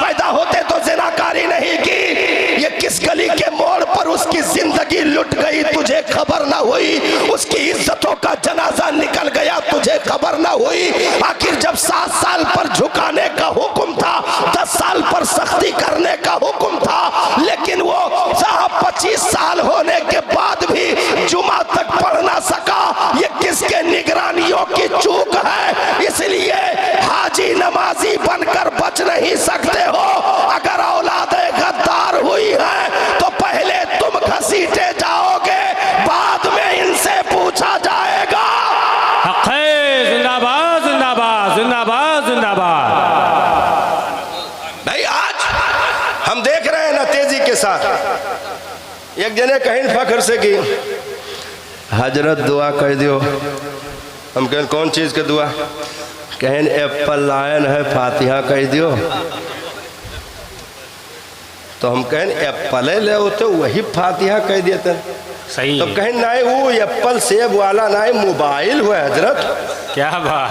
पैदा होते तो ज़िनाकारी नहीं की। ये किस गली के मोड़ पर उसकी जिंदगी लुट गई, तुझे खबर ना हुई। उसकी इज्जतों का जनाजा निकल गया, तुझे खबर ना हुई। आखिर जब 7 साल पर झुकाने का हुक्म था, 10 साल पर सख्ती करने का हुक्म था, लेकिन वो साहब 25 साल होने के बाद भी जुमा तक पढ़ ना सका। ये किसके निगरानियों की चूक है? इसलिए हाजी नमाजी बनकर बच नहीं सकते हो। अगर औलादे गद्दार हुई है तो पहले तुम घसीटे जाओगे, बाद में इनसे पूछा जाएगा। हक है, जिंदाबाद जिंदाबाद जिंदाबाद जिंदाबाद। भाई आज हम देख रहे हैं ना तेजी के साथ। एक जने कहीं फख्र से की हजरत दुआ कह दियो। हम कहें कौन चीज के दुआ? कहें एप्पल लायन है, फातिहा कह दियो। तो हम कहें एप्पल ले होते वही फातिहा कह देते। सही। तो कहें नहीं, वो एप्पल सेब वाला नहीं, मोबाइल हुआ हजरत। क्या बात।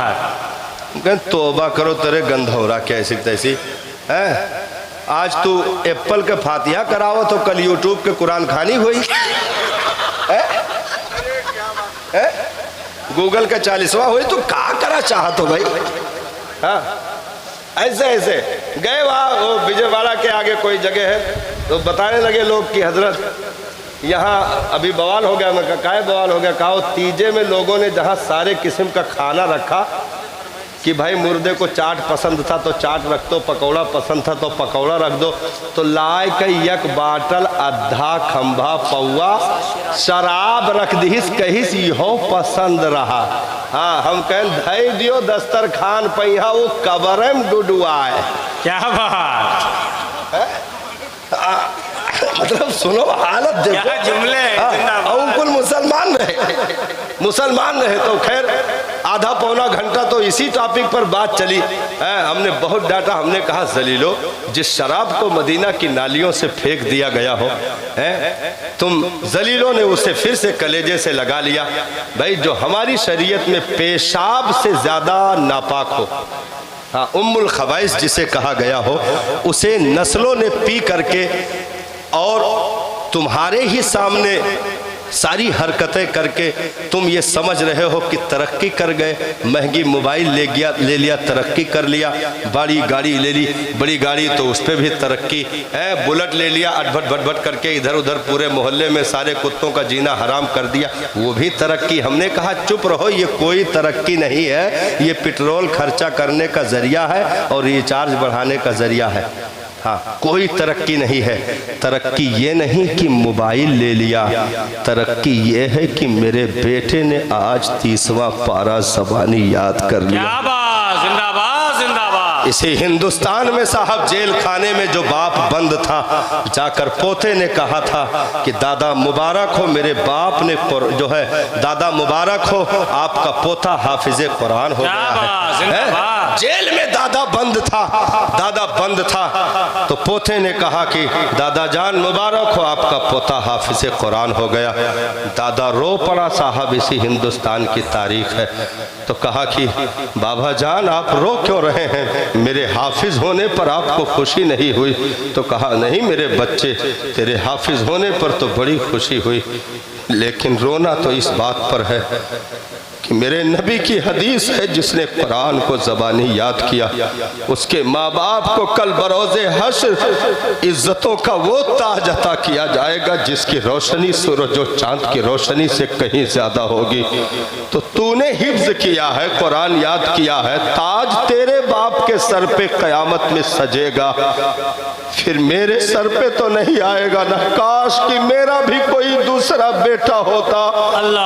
हम कहें तौबा करो तेरे गंधौरा कैसी तैसी है। आज तू एप्पल के फातिहा कराओ तो कल यूट्यूब के कुरान खानी हुई है? गूगल का 40वां हुई, तू कहा करा चाह तो भाई। हाँ, ऐसे ऐसे गए वहाँ, वो विजयवाड़ा के आगे कोई जगह है, तो बताने लगे लोग कि हजरत यहाँ अभी बवाल हो गया। मैं कहा काय बवाल हो गया? कहा तीजे में लोगों ने जहाँ सारे किस्म का खाना रखा कि भाई मुर्दे को चाट पसंद था तो चाट रख दो, पकौड़ा पसंद था तो पकौड़ा रख दो, तो लाए के एक बाटल आधा खंभा पौआ शराब रख दीस, कहिस इहो पसंद रहा। हाँ, हम कहें धई दियो दस्तरखान पहिया, वो कब्र में डुडुआए। क्या बात। मतलब सुनो हालत देखो, क्या जुमले। और कुल मुसलमान रहे, मुसलमान रहे। तो खैर आधा पौना घंटा तो इसी टॉपिक पर बात चली है। हमने बहुत डांटा, हमने कहा जलीलो, जिस शराब को मदीना की नालियों से फेंक दिया गया हो है, तुम जलीलों ने उसे फिर से कलेजे से लगा लिया। भाई जो हमारी शरीयत में पेशाब से ज्यादा नापाक हो, हाँ, उम्मुल खबाइस जिसे कहा गया हो, उसे नस्लों ने पी करके और तुम्हारे ही सामने सारी हरकतें करके तुम ये समझ रहे हो कि तरक्की कर गए। महंगी मोबाइल ले लिया, तरक्की कर लिया। बड़ी गाड़ी ले ली, बड़ी गाड़ी तो उस पर भी तरक्की है। बुलेट ले लिया, अटभट भटभट करके इधर उधर पूरे मोहल्ले में सारे कुत्तों का जीना हराम कर दिया, वो भी तरक्की। हमने कहा चुप रहो, ये कोई तरक्की नहीं है, ये पेट्रोल खर्चा करने का जरिया है और रिचार्ज बढ़ाने का जरिया है। हाँ, कोई तरक्की नहीं है। तरक्की ये नहीं कि मोबाइल ले लिया, तरक्की ये है कि मेरे बेटे ने आज 30वां पारा ज़बानी याद कर लिया। जिंदाबाद जिंदाबाद। इसी हिंदुस्तान में साहब जेल खाने में जो बाप बंद था, जाकर पोते ने कहा था कि दादा मुबारक हो, मेरे बाप ने जो है दादा मुबारक हो, आपका पोता हाफिज कुरान हो गया है। जेल में दादा बंद था, दादा बंद था, तो पोते ने कहा कि दादा जान मुबारक हो, आपका पोता हाफिज कुरान हो गया। दादा रो पड़ा साहब, इसी हिंदुस्तान की तारीख है। तो कहा कि बाबा जान आप रो क्यों रहे हैं, मेरे हाफिज होने पर आपको खुशी नहीं हुई? तो कहा नहीं मेरे बच्चे, तेरे हाफिज होने पर तो बड़ी खुशी हुई, लेकिन रोना तो इस बात पर है कि मेरे नबी की हदीस है, जिसने कुरान को ज़बानी याद किया उसके माँ बाप को कल बरोज़े हश्र इज्जतों का वो ताज अता किया जाएगा जिसकी रोशनी सूरज और चांद की रोशनी से कहीं ज्यादा होगी। तो तूने हिफ्ज किया है, कुरान याद किया है, ताज तेरे बाप के सर पे कयामत में सजेगा, फिर मेरे सर पे तो नहीं आएगा ना। काश कि मेरा भी कोई दूसरा बेटा होता,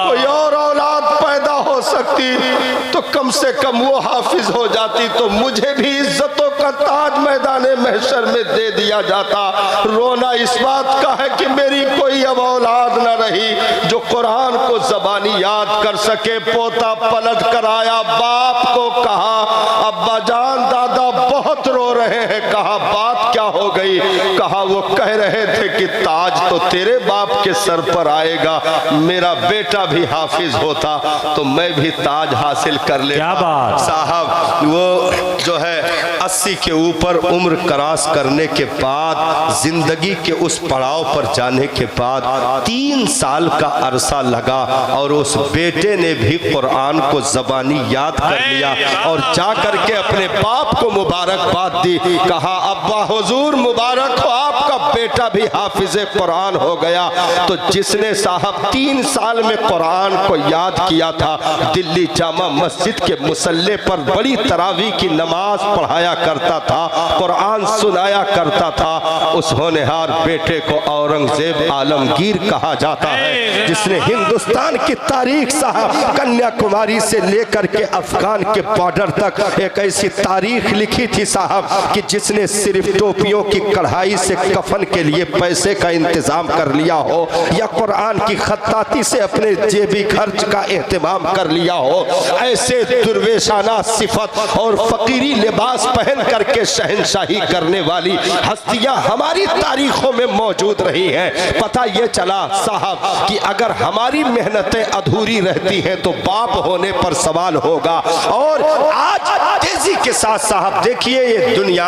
कोई और औलाद पैदा हो सकती, तो कम से कम वो हाफिज हो जाती, तो मुझे भी इज्जतों का ताज मैदाने महशर में दे दिया जाता। रोना इस बात का है कि मेरी कोई अब औलाद न रही जो कुरान को ज़बानी याद कर सके। पोता पलट कर आया, बाप को कहा अब्बा जान दादा बहुत रो रहे हैं। कहा बात क्या हो गई? कहा वो कह रहे थे कि ताज तो तेरे बाप के सर पर आएगा, मेरा बेटा भी हाफिज होता तो मैं भी ताज हासिल कर लेता। क्या बात साहब, वो जो है 80 के ऊपर उम्र क्रॉस करने के बाद, जिंदगी के उस पड़ाव पर जाने के बाद 3 साल का अरसा लगा और उस बेटे ने भी कुरान को ज़बानी याद कर लिया और जा करके अपने बाप को मुबारकबाद दी। कहा अब्बा हुजूर मुबारक हो, आपका बेटा भी हाफिज कुरान हो गया। तो जिसने साहब 3 साल में कुरान को याद किया था, दिल्ली जामा मस्जिद के मुसल्ले पर बड़ी तरावी की नमाज पढ़ाया करता था, कुरान सुनाया करता था, उस होनहार बेटे को औरंगजेब आलमगीर कहा जाता है, जिसने हिंदुस्तान की तारीख साहब कन्याकुमारी से लेकर के अफगान के बॉर्डर तक एक ऐसी तारीख लिखी थी साहब कि जिसने सिर्फ टोपियों की कढ़ाई से कफन के लिए पैसे का इंतजाम कर लिया हो या कुरान की खत्ताती से अपने जेबी खर्च का एहतमाम कर लिया हो, ऐसे दुर्वेशाना सिफत और फकीरी लिबास पहन करके शहनशाही करने वाली हस्तियां हमारी तारीखों में मौजूद रही हैं। पता ये चला साहब कि अगर हमारी मेहनतें अधूरी रहती हैं तो बाप होने पर सवाल होगा। और आज तेजी के साथ साहब देखिए, ये दुनिया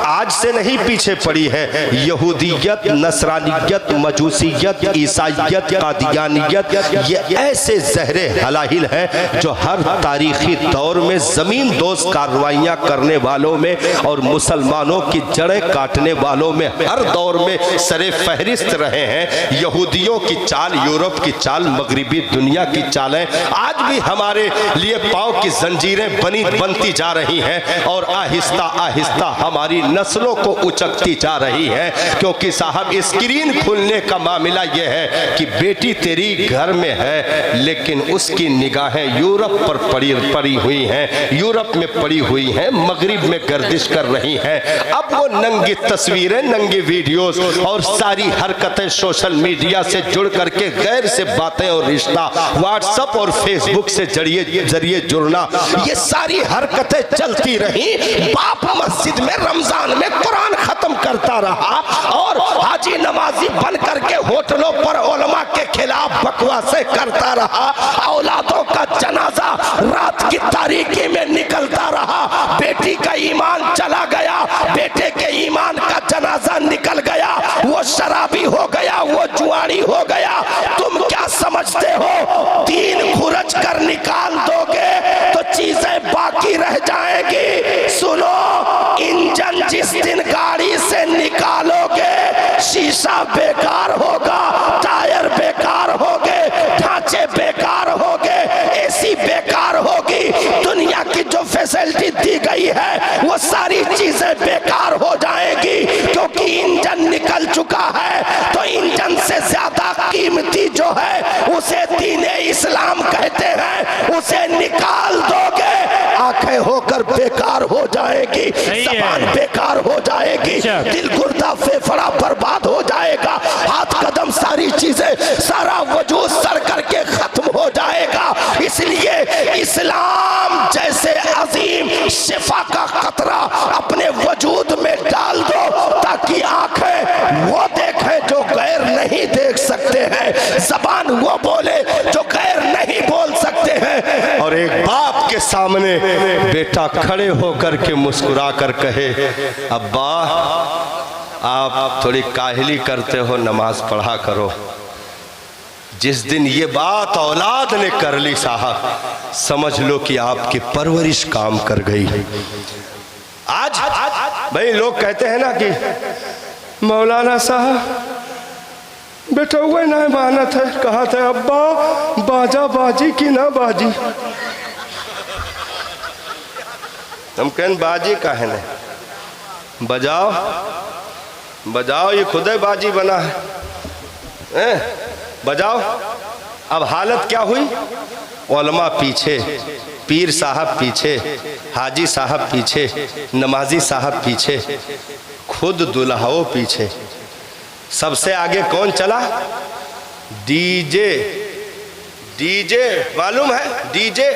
आज से नहीं पीछे पड़ी है। यहूदियत, नसरानियत, मजूसियत, ईसाइयत, कादियानियत, ये ऐसे जहरे हलाहिल हैं जो हर तारीखी दौर में जमीन दोस्त कार्रवाइयां करने वालों में और मुसलमानों की जड़ें काटने वालों में हर दौर में सरे फहरिस्त रहे हैं। यहूदियों की चाल, यूरोप की चाल, मगरिबी दुनिया की चालें आज भी हमारे लिए पांव की जंजीरें बनती जा रही हैं और आहिस्ता आहिस्ता हमारी नस्लों को उचकती जा रही है, क्योंकि क्योंकि साहब स्क्रीन खुलने का मामला यह है कि बेटी तेरी घर में है लेकिन उसकी निगाहें यूरोप पर पड़ी हुई हैं, यूरोप में पड़ी हुई हैं, मगरिब में गर्दिश कर रही हैं। अब वो नंगी तस्वीरें, नंगी वीडियोस और सारी हरकतें सोशल मीडिया से जुड़ करके गैर से बातें और रिश्ता व्हाट्सएप और फेसबुक से जरिए जुड़ना, ये सारी हरकतें चलती रही। बाप मस्जिद में रमजान में कुरान खत्म करता रहा और हाजी नमाजी बन करके होटलों पर उलमा के खिलाफ बकवासें करता रहा। औलादों का जनाजा रात की तारीकी में निकलता रहा। बेटी का ईमान चला गया, बेटे के ईमान का जनाजा निकल गया। वो शराबी हो गया, वो जुआरी हो गया। तुम क्या समझते हो दीन खुरच कर निकाल दोगे तो चीजें बाकी रह जाएंगी? सुनो, इंजन जिस दिन गाड़ी से निकालोगे शीशा बेकार होगा, टायर बेकार होगे, ढांचे बेकार होगे, एसी बेकार होगी। दुनिया की जो फैसिलिटी दी गई है वो सारी चीजें बेकार हो जाएगी क्योंकि इंजन निकल चुका है। तो इंजन से ज्यादा कीमती जो है उसे दीने इस्लाम कहते हैं, उसे निकाल दोगे आंखें होकर बेकार हो जाएगी, जबान बेकार हो जाएगी, दिल गुर्दा फेफड़ा बर्बाद हो जाएगा, हाथ कदम सारी चीजें, सारा वजूद सड़ करके खत्म हो जाएगा। इसलिए इस्लाम जैसे अजीम शिफा का कतरा अपने वजूद में डाल दो ताकि आंखें वो देखें जो गैर नहीं देख सकते हैं, जबान वो बोले जो गैर नहीं बोल सकते हैं। और एक बाप के सामने बेटा खड़े होकर के मुस्कुरा कर कहे, अब्बा आप थोड़ी काहली करते हो, नमाज पढ़ा करो। जिस दिन ये बात औलाद ने कर ली साहब, समझ लो कि आपकी परवरिश काम कर गई। आज भाई लोग कहते हैं ना कि मौलाना साहब बेटा हुआ ना मानत है, कहा था अब्बा बाजा बाजी की ना बाजी। हम कहें बाजी का है ना, बजाओ बजाओ, ये खुद ही बाजी बना है, बजाओ। अब हालत क्या हुई? उलमा पीछे, पीर साहब पीछे, हाजी साहब पीछे, नमाजी साहब पीछे, खुद दुल्हाओं पीछे। सबसे आगे कौन चला? डीजे। डीजे मालूम है? डीजे,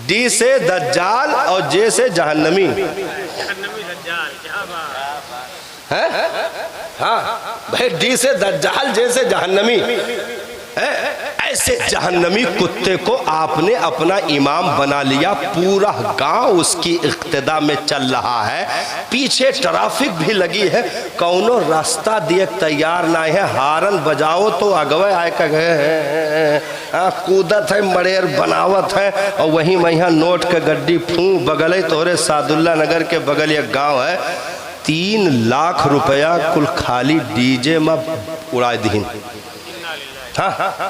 डी से दज्जाल और जे से जहन्नमी है। हाँ भाई, डी से दज्जाल, जे से जहन्नमी। ऐसे जहन्नमी कुत्ते को आपने अपना इमाम बना लिया, पूरा गांव उसकी इक्तिदा में चल रहा है, पीछे ट्रैफिक भी लगी है, कौनो रास्ता दिए तैयार ना है। हारन बजाओ तो अगवे आए गए कूदत है, मड़ेर बनावत है, और वहीं वहीं नोट के गड्डी फूं बगल तोरे सादुल्ला नगर के बगल एक गाँव है, 3 लाख रुपया कुल खाली डीजे में उड़ा दी। हाँ हाँ,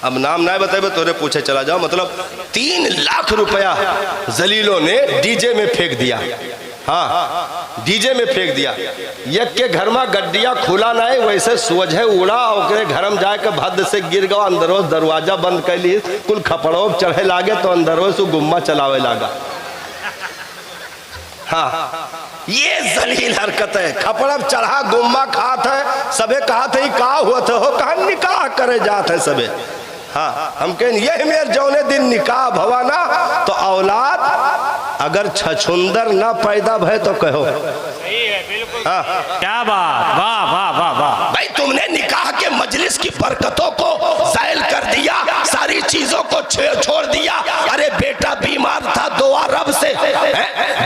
अब नाम ना बताए तोरे पूछे चला जाओ। मतलब 3 लाख रुपया जलीलों ने डीजे में फेंक दिया। हाँ, डीजे में फेंक दिया। एक के घर में गड्डिया खुला ना है, वैसे सोझे उड़ा, ओकरे घर में जाके भद्द से गिर गया, अंदरों दरवाजा बंद कर ली, कुल खपड़ो चढ़े लागे तो अंदरों से गुम्मा चलावे लागा। हाँ, ये जलील हरकत है। खपड़ा चढ़ा गुम्मा खात है, सबे कहा थे का हुआ था हो, कहा निकाह करे जात है सबे। हाँ, हम कहें ये मेरे जौने दिन निकाह भवा ना तो औलाद अगर छछुंदर ना पैदा भय तो कहो। हाँ, क्या बात, वाह वाह वाह वाह। भाई तुमने निकाह के मजलिस की बरकतों को ज़ाइल कर दिया, सारी चीजों को छोड़ दिया। अरे बेटा बीमार था, दुआ रब से,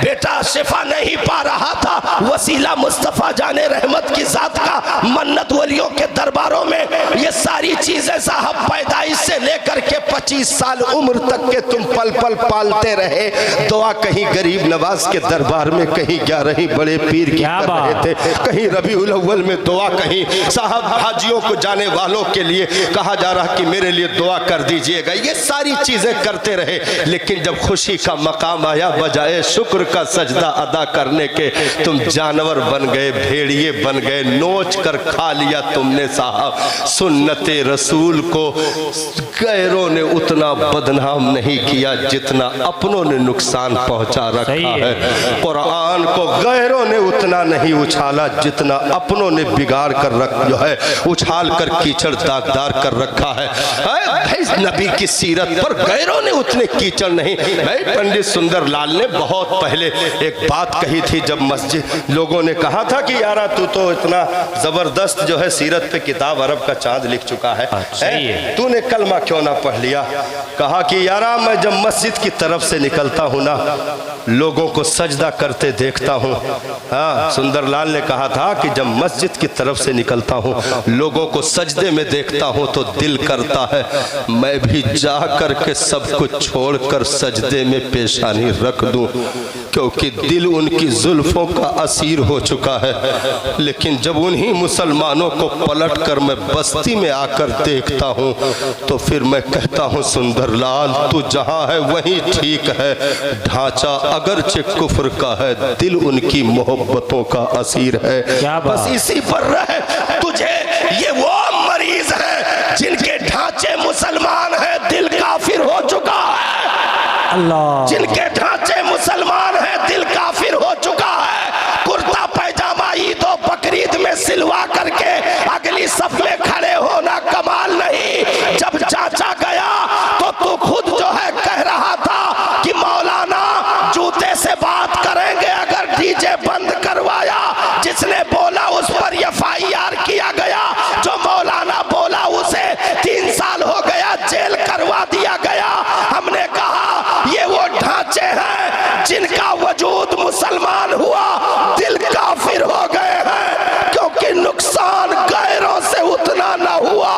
बेटा शिफा नहीं पा रहा था, वसीला मुस्तफा जाने रहमत की जात का, मन्नत वलियों के दरबारों में ये सारी चीजें साहब पैदाइश से लेकर के 25 साल उम्र तक के तुम पल पल पालते रहे। दुआ कहीं गरीब नवाज के दरबार में, कहीं 11 बड़े पीर की कर रहे थे, कहीं रबीउल अव्वल में दुआ, कहीं साहब हाजियों को जाने वालों के लिए कहा जा रहा कि मेरे लिए दुआ कर दीजिएगा। ये सारी चीजें करते रहे, लेकिन जब खुशी का मकाम आया, बजाय शुक्र का सजदा अदा करने के तुम जानवर बन गए, भेड़िए बन गए, नोच कर खा लिया तुमने साहब। सुन्नते रसूल को गैरों ने उतना बदनाम नहीं किया जितना अपनों ने नुकसान पहुंचा रखा है। कुरान को गैरों ने उतना नहीं उछाला जितना अपनों ने बिगाड़ कर रख जो है उछाल कर कीचड़ दागदार कर रखा है। भाई नबी की सीरत पर गैरों ने उतने कीचड़ नहीं। भाई पंडित सुंदरलाल ने बहुत पहले एक बात कही थी, जब मस्जिद लोगों ने कहा था कि यारा तू तो इतना जबरदस्त जो है सीरत पे किताब अरब का चांद लिख चुका है, तूने कलमा क्यों ना पढ़ लिया। कहा कि यारा मैं जब मस्जिद की तरफ से निकलता हूँ ना, लोगों को सजदा करते देखता हूँ। हाँ, सुंदरलाल ने कहा था कि जब मस्जिद की तरफ से निकलता हूँ, लोगों को सजदे में देखता हूँ तो दिल करता है मैं भी जा कर के सब कुछ छोड़कर सजदे में पेशानी रख दूं, क्योंकि दिल उनकी जुल्फों का असीर हो चुका है। लेकिन जब उन्हीं मुसलमानों को पलट कर मैं बस्ती में आकर देखता हूँ तो फिर मैं कहता हूँ सुंदरलाल तू जहाँ है वहीं ठीक है, ढांचा अगरचे कुफ्र का है, दिल उनकी मोहब्बतों का असीर है। बस इसी पर रहे तुझे। ये वो मरीज है जिनके ढांचे मुसलमान है, दिल काफिर हो चुका है। अल्लाह, जिनके ढांचे मुसलमान है, दिल काफिर हो चुका है। कुर्ता पैजामा ईद और बकरीद में सिलवा करके अगली सफ में खड़े होना कमाल नहीं। जब चाचा गया तो तू खुद जो है कह रहा था कि मौलाना जूते से बात करेंगे अगर डीजे बंद करवाया। जिसने बोला उस पर एफआईआर किया गया, जो मौलाना बोला उसे 3 साल हो गया जेल करवा दिया गया। हमने कहा ये वो ढांचे हैं जिनका वजूद मुसलमान हुआ, दिल काफिर हो गए हैं, क्योंकि नुकसान गैरों से उतना ना हुआ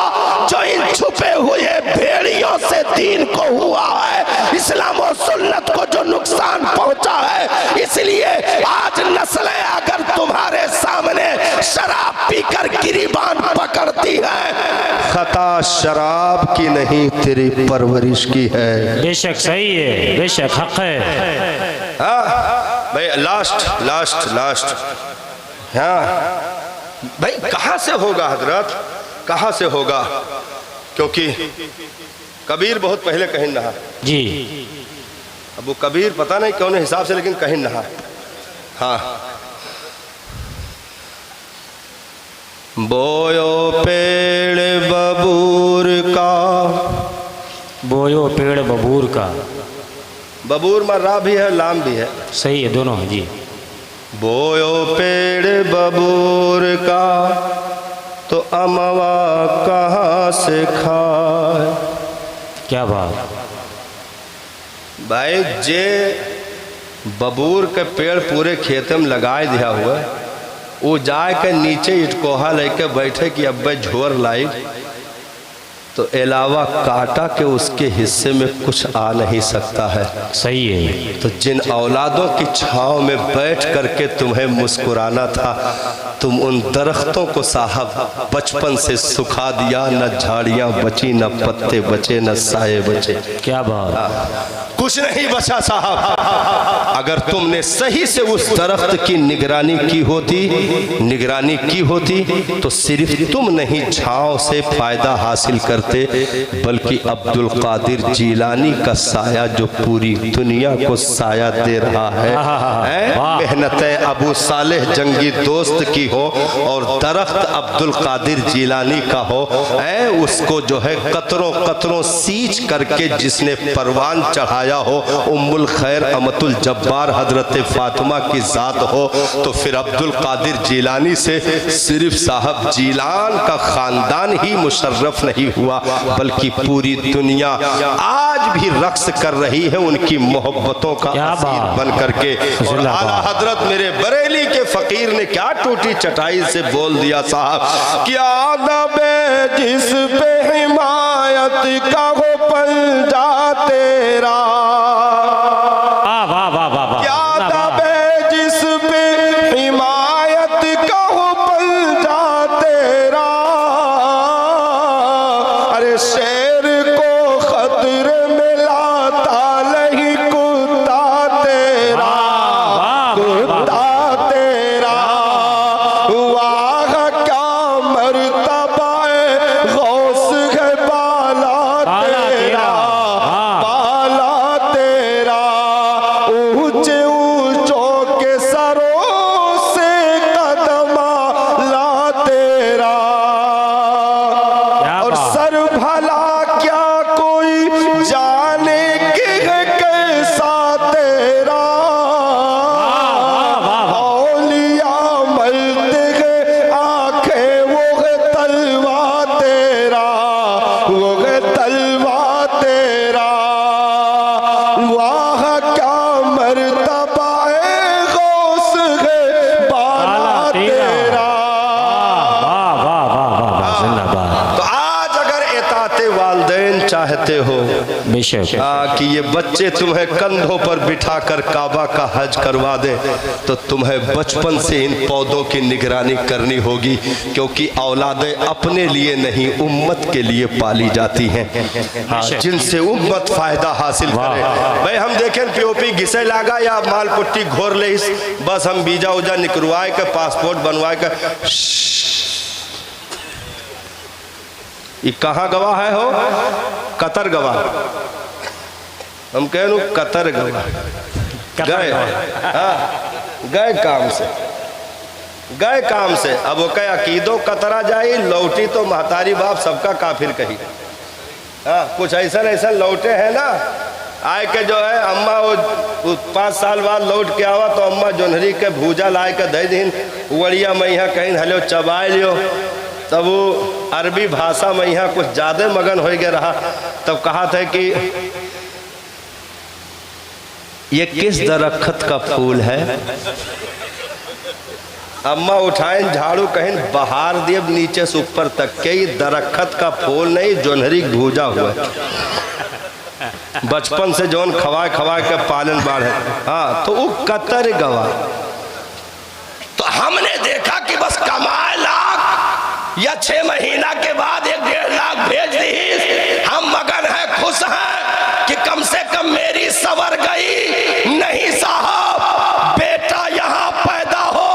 जो इन छुपे हुए भेड़ियों से दीन को हुआ है, इस्लाम और सुन्नत को जो नुकसान पहुंचा है। इसलिए आज नस्लें अगर तुम्हारे सामने शराब पीकर गिरीबान पकड़ती है, खता शराब की नहीं तेरी परवरिश की है। बेशक सही है, बेशक हक है। हाँ भाई, लास्ट हाँ भाई, कहाँ से होगा हजरत, कहाँ से होगा? क्योंकि कबीर बहुत पहले कहीं रहा जी। अब वो कबीर पता नहीं कौन हिसाब से, लेकिन कहीं रहा। हाँ, बोयो पेड़ बबूर का, बोयो पेड़ बबूर का, बबूर में रा भी है लाम भी है, सही है दोनों है जी। बोयो पेड़ बबूर का तो अमवा कहाँ से खाए। क्या बात भाई, जे बबूर के पेड़ पूरे खेत में लगाए दिया हुआ, वो जाए के नीचे इटकोहा लेके बैठे कि अब झोर लाई, तो अलावा काटा के उसके हिस्से में कुछ आ नहीं सकता है। सही है। तो जिन औलादों की छांव में बैठ करके तुम्हें मुस्कुराना था, तुम उन दरख्तों को साहब बचपन से सुखा दिया। न झाड़ियां बची, न पत्ते बचे, न साए बचे। क्या बात, कुछ नहीं बचा साहब। अगर तुमने सही से उस दरख्त की निगरानी की होती तो सिर्फ तुम नहीं छांव से फायदा हासिल करते, बल्कि अब्दुल कादिर जीलानी का साया जो पूरी दुनिया को साया दे रहा है, मेहनत अबू सालेह जंगी दोस्त की हो और दरख्त अब्दुल कादिर जीलानी का हो, उसको जो है कतरों कतरों सींच करके जिसने परवान चढ़ाया हो, उम्मुल खैर अमतुल जब्बार हजरत फातिमा की जात हो, तो फिर अब्दुल कादिर जीलानी से सिर्फ साहब जीलान का खानदान ही मुशर्रफ नहीं हुआ, बल्कि पूरी दुनिया आज भी रक्स कर रही है उनकी मोहब्बतों का असीर बन करके। और आला हजरत मेरे बरेली के फकीर ने क्या टूटी चटाई से बोल दिया साहब, क्या दबे जिस पे हिमायत का हो पंजा तेरा, वाह वाह वाह वाह, क्या दबे जिस पे हिमायत का हो पंजा तेरा। अरे शेर को खतरे में लाता नहीं कुत्ता तेरा, कुत्ता तेरा। वाह क्या मर्तबा गौस है बाला तेरा, बाला तेरा। ऊंचे ऊंचों के सरों से कदमा ला तेरा। और सर भला क्या कोई जाने के है कैसा तेरा। औलिया मलते हैं आंखें वो है तलवा तेरा, वो है तलवा तेरा। वाह क्या मर्तबा गौस है बाला तेरा। वाह वाह वाह वाह वाह, जिंदाबाद। तो आज अगर एताते वालिदैन चाहते हो बेशक कि ये बच्चे तुम्हें कंधों पर बिठाकर काबा का हज करवा दे, तो तुम्हें बचपन से इन पौधों की निगरानी करनी होगी, क्योंकि औलादें अपने लिए नहीं उम्मत के लिए पाली जाती हैं, जिनसे उम्मत फायदा हासिल करे। भाई हम देखें पीओपी घिसे लागा या मालपुट्टी घोर ले, बस हम वीजा उजा निकलवाए के पासपोर्ट बनवाए के। ये कहाँ गवाह है हो? कतर गवाह। हम कह कतर गवाह गए, हाँ गए काम से, गए काम से। अब वो कह अकीदो कतरा जाई, लौटी तो महतारी बाप सबका काफिर कही। हाँ कुछ ऐसा ऐसा लौटे हैं ना, आए के जो है अम्मा वो 5 साल बाद लौट के आवा तो अम्मा जोन्हरी के भूजा लाए के दे दिन उड़िया मैं यहाँ कहीं हलो चबाए लियो। तब वो अरबी भाषा में यहाँ कुछ ज़्यादा मगन हो गया रहा। तब कहा था कि ये किस दरख्त का फूल है। अम्मा उठाएं झाड़ू कहीं बहार दिए नीचे से ऊपर तक के, दरख्त का फूल नहीं जोन्हरी भूजा हुआ। बचपन से जौन खवाए खवाए के पालन बाढ़ है। हाँ तो वो कतर गवा। तो हमने देखा कि बस कमाए लाख या 6 महीना के बाद 1-1.5 लाख भेज दी, हम मगन है खुश हैं कि कम से कम मेरी सवर गई। नहीं साहब, बेटा यहाँ पैदा हो,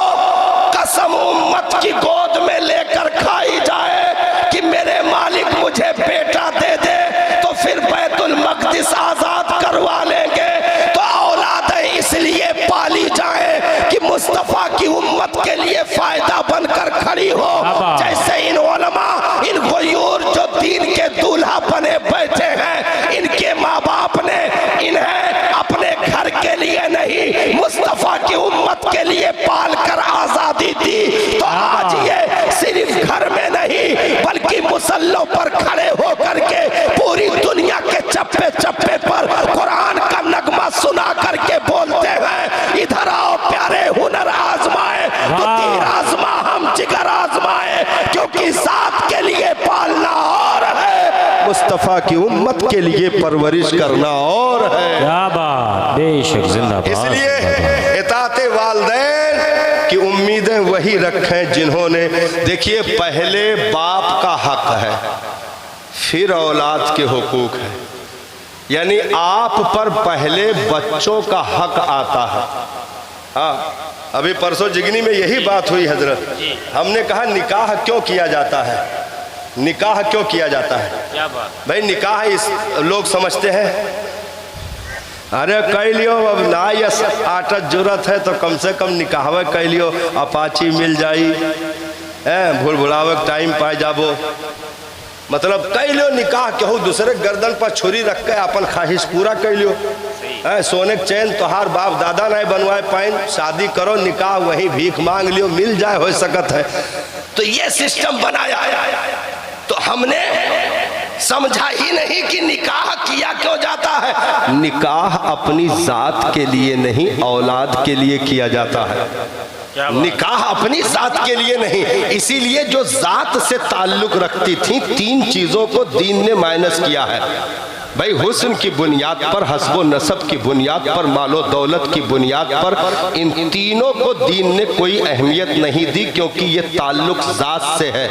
कसम उम्मत की गोद में लेकर खाई जाए कि मेरे मालिक मुझे बेटा दे दे, तो फिर बैतुल मक़दिस आजाद करवा लेंगे। तो औलादें इसलिए पाली जाए कि मुस्तफा की उम्मत के लिए फायदा बनकर खड़ी हो। जैसे इन उलमा, इन गुयूर जो दीन के दूल्हा बने बैठे हैं, इनके माँ बाप ने इन्हें अपने घर के लिए नहीं मुस्तफा की उम्मत के लिए पाल कर आजादी दी। तो आज ये सिर्फ घर में नहीं बल्कि मुसल्लों पर खड़े होकर के पूरी दुनिया के चप्पे चप्पे पर कुरान का नगमा सुना करके बोलते हैं, इधर आओ प्यारे हुनर आजमाए, तो तीर आजमा हम जिगर आजमाए, क्योंकि साथ के लिए पालना और है, मुस्तफा की उम्मत के लिए परवरिश करना और है। क्या बात, बेशक जिंदाबाद। इसलिए इताते वालिदैन की उम्मीदें वही रखें जिन्होंने, देखिए पहले बाप का हक है, फिर औलाद के हुकूक है, यानी आप पर पहले बच्चों का हक आता है। हाँ अभी परसों जिगनी में यही बात हुई हजरत, हमने कहा निकाह क्यों किया जाता है, निकाह क्यों किया जाता है। क्या बात भाई निकाह इस लोग समझते हैं अरे कह लियो अब ना ये आटत जरूरत है तो कम से कम निकाहवे कह लियो, अपाची मिल जाई, भूल भुलावे टाइम पाए जाबो, मतलब कह लियो निकाह केहू दूसरे गर्दन पर छुरी रख के अपन ख्वाहिश पूरा कर लियो। सोने के चैन तोहार बाप दादा नहीं बनवाए पाइन, शादी करो निकाह वहीं भीख मांग लियो, मिल जाए हो सकत है। तो ये सिस्टम बनाया, तो हमने समझा ही नहीं कि निकाह किया क्यों जाता है। निकाह अपनी जात के लिए नहीं औलाद के लिए किया जाता है। निकाह अपनी जात के लिए नहीं, इसीलिए जो जात से ताल्लुक रखती थी, तीन चीजों को दीन ने माइनस किया है भाई। हुस्न की बुनियाद पर, हस्बो नसब की बुनियाद पर, मालो दौलत की बुनियाद पर, इन तीनों को दीन ने कोई अहमियत नहीं दी, क्योंकि ये ताल्लुक जात से है।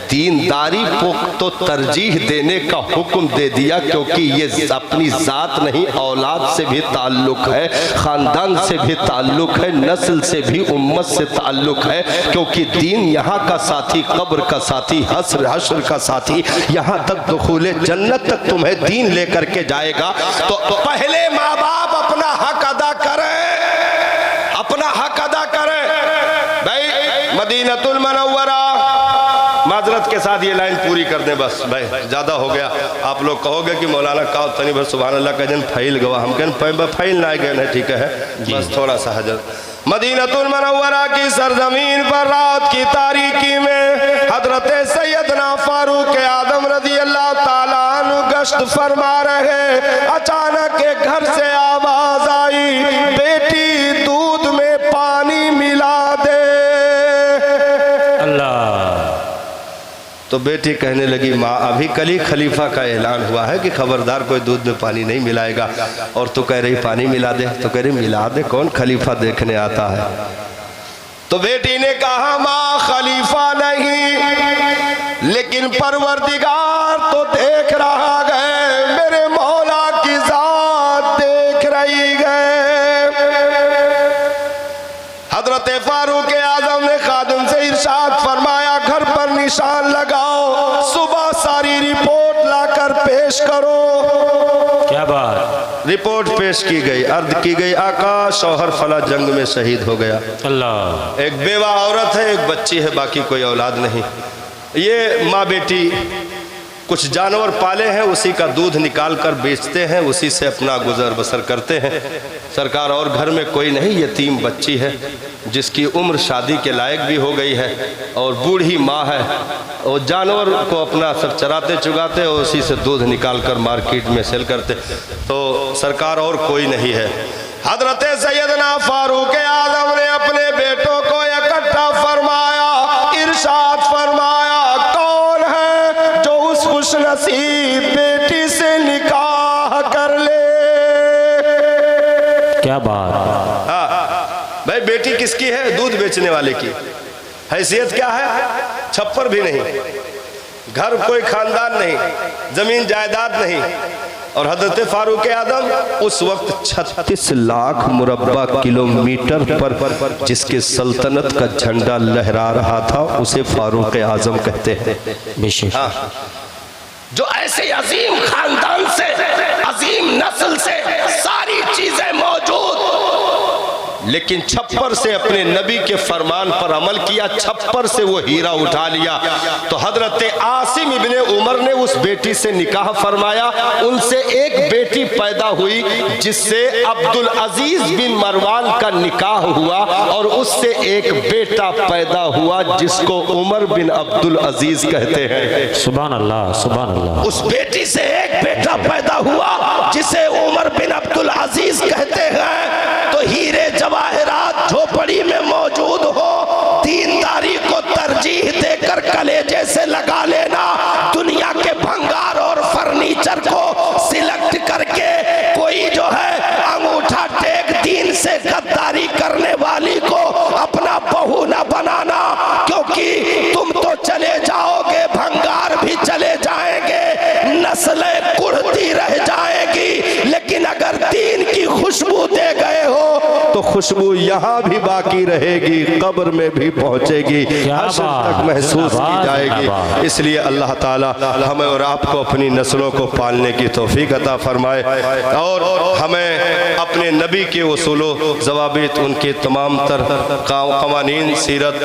दीनदारी को तो तरजीह देने का हुक्म दे दिया, क्योंकि ये अपनी जात नहीं, औलाद से भी ताल्लुक है, खानदान से भी ताल्लुक है, नस्ल से भी, उम्मत से ताल्लुक है। क्योंकि दीन यहाँ का साथी, कब्र का साथी, हश्र का साथी, यहाँ तक दुखूले जन्नत तक तुम्हें दीन लेकर के जाएगा। तो पहले माँ बाप अपना हक अदा करें, अपना हक अदा करें भाई। मदीनतुल मुनव्वरा, माजरत के साथ ये लाइन पूरी कर दें बस भाई, ज़्यादा हो गया। आप लोग कहोगे कि मौलाना का तनी भर सुभान अल्लाह का जन फैल गवा, हम कहन फैल ना गए नहीं, ठीक है बस थोड़ा सा हजर। मदीनतुल मुनव्वरा की सरजमीन पर रात की तारीकी में हजरत सैयदना फारूक आदम रज़ी अल्लाह ताला अन्हु गश्त फरमा रहे। अचानक एक घर से आवाज आई, बेटी दूध में पानी मिला दे। तो बेटी कहने लगी, माँ अभी कल ही खलीफा का ऐलान हुआ है कि खबरदार कोई दूध में पानी नहीं मिलाएगा, और तू कह रही पानी मिला दे। तो कह रही मिला दे, कौन खलीफा देखने आता है। तो बेटी ने कहा, माँ खलीफा नहीं, लेकिन परवरदिगार तो देख रहा है, मेरे मौला की जात देख रही है। हजरत फारूक आजम ने खादिम से इरशाद फरमाया, घर पर निशान लगाओ, सुबह सारी रिपोर्ट लाकर पेश करो। क्या बात। रिपोर्ट पेश की गई, अर्ज की गई, आका शौहर फला जंग में शहीद हो गया। अल्लाह। एक बेवा औरत है, एक बच्ची है, बाकी कोई औलाद नहीं। ये माँ बेटी कुछ जानवर पाले हैं, उसी का दूध निकाल कर बेचते हैं, उसी से अपना गुजर बसर करते हैं। सरकार और घर में कोई नहीं, यतीम बच्ची है जिसकी उम्र शादी के लायक भी हो गई है, और बूढ़ी माँ है, और जानवर को अपना सब चराते चुगाते और उसी से दूध निकाल कर मार्केट में सेल करते। तो सरकार और कोई नहीं है। हजरत सैयदना फारूक आजम ने अपने बेटों को इकट्ठा फरमाया, इरशाद फरमाया, कौन है जो उस खुशनसीब बेटी से निकाह कर ले। क्या बात। भाई बेटी किसकी है? दूध बेचने वाले की। हैसियत क्या है? छप्पर भी नहीं, घर कोई खानदान नहीं, जमीन जायदाद नहीं। और हजरत फारूक आदम उस वक्त 36 लाख मुरब्बा किलोमीटर पर जिसके सल्तनत का झंडा लहरा रहा था, उसे फारूक आजम कहते हैं। हाँ, जो ऐसे अजीम खानदान से, अजीम नस्ल से सारी चीजें मौजूद, लेकिन छप्पर से अपने नबी के फरमान पर अमल किया, छप्पर से वो हीरा उठा लिया। तो हजरत आसिम इब्ने उमर ने उस बेटी से निकाह फरमाया। उनसे एक बेटी पैदा हुई जिससे अब्दुल अजीज बिन मरवान का निकाह हुआ, और उससे एक बेटा पैदा हुआ जिसको उमर बिन अब्दुल अजीज कहते हैं। सुभान अल्लाह, सुभान अल्लाह। उस बेटी से एक बेटा पैदा हुआ जिसे उमर बिन अब्दुल अजीज कहते हैं। तो हीरे जवाहरात झोपड़ी में मौजूद हो, दीनदारी को तरजीह देकर कलेजे से लगा लेना, दुनिया के भंगार और फर्नीचर को सिलेक्ट करके कोई जो है अंगूठा टेक दीन से गद्दारी करने वाली को अपना बहू न बनाना, क्योंकि तुम तो चले जाओगे, भंगार भी चले जाएंगे, नस्लें कुढ़ती रह जाएगी, लेकिन अगर दीन की खुशबू दे गए हो तो खुशबू यहाँ भी बाकी रहेगी, कब्र में भी पहुँचेगी, हश्र तक महसूस की जाएगी। इसलिए अल्लाह ताला हमें और आपको अपनी नस्लों को पालने की तौफीक अता फरमाए, और हमें अपने नबी के उसूलों ज़वाबित, उनके तमाम तर क़वानीन सीरत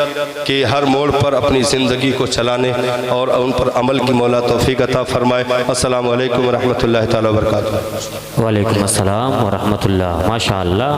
की हर मोड़ पर अपनी ज़िंदगी को चलाने और उन पर अमल की मौला तौफीक अता फरमाए। अस्सलामु अलैकुम व रहमतुल्लाहि तआला व बरकातुहू। वालेकुम अस्सलाम व रहमतुल्लाह। माशा अल्लाह।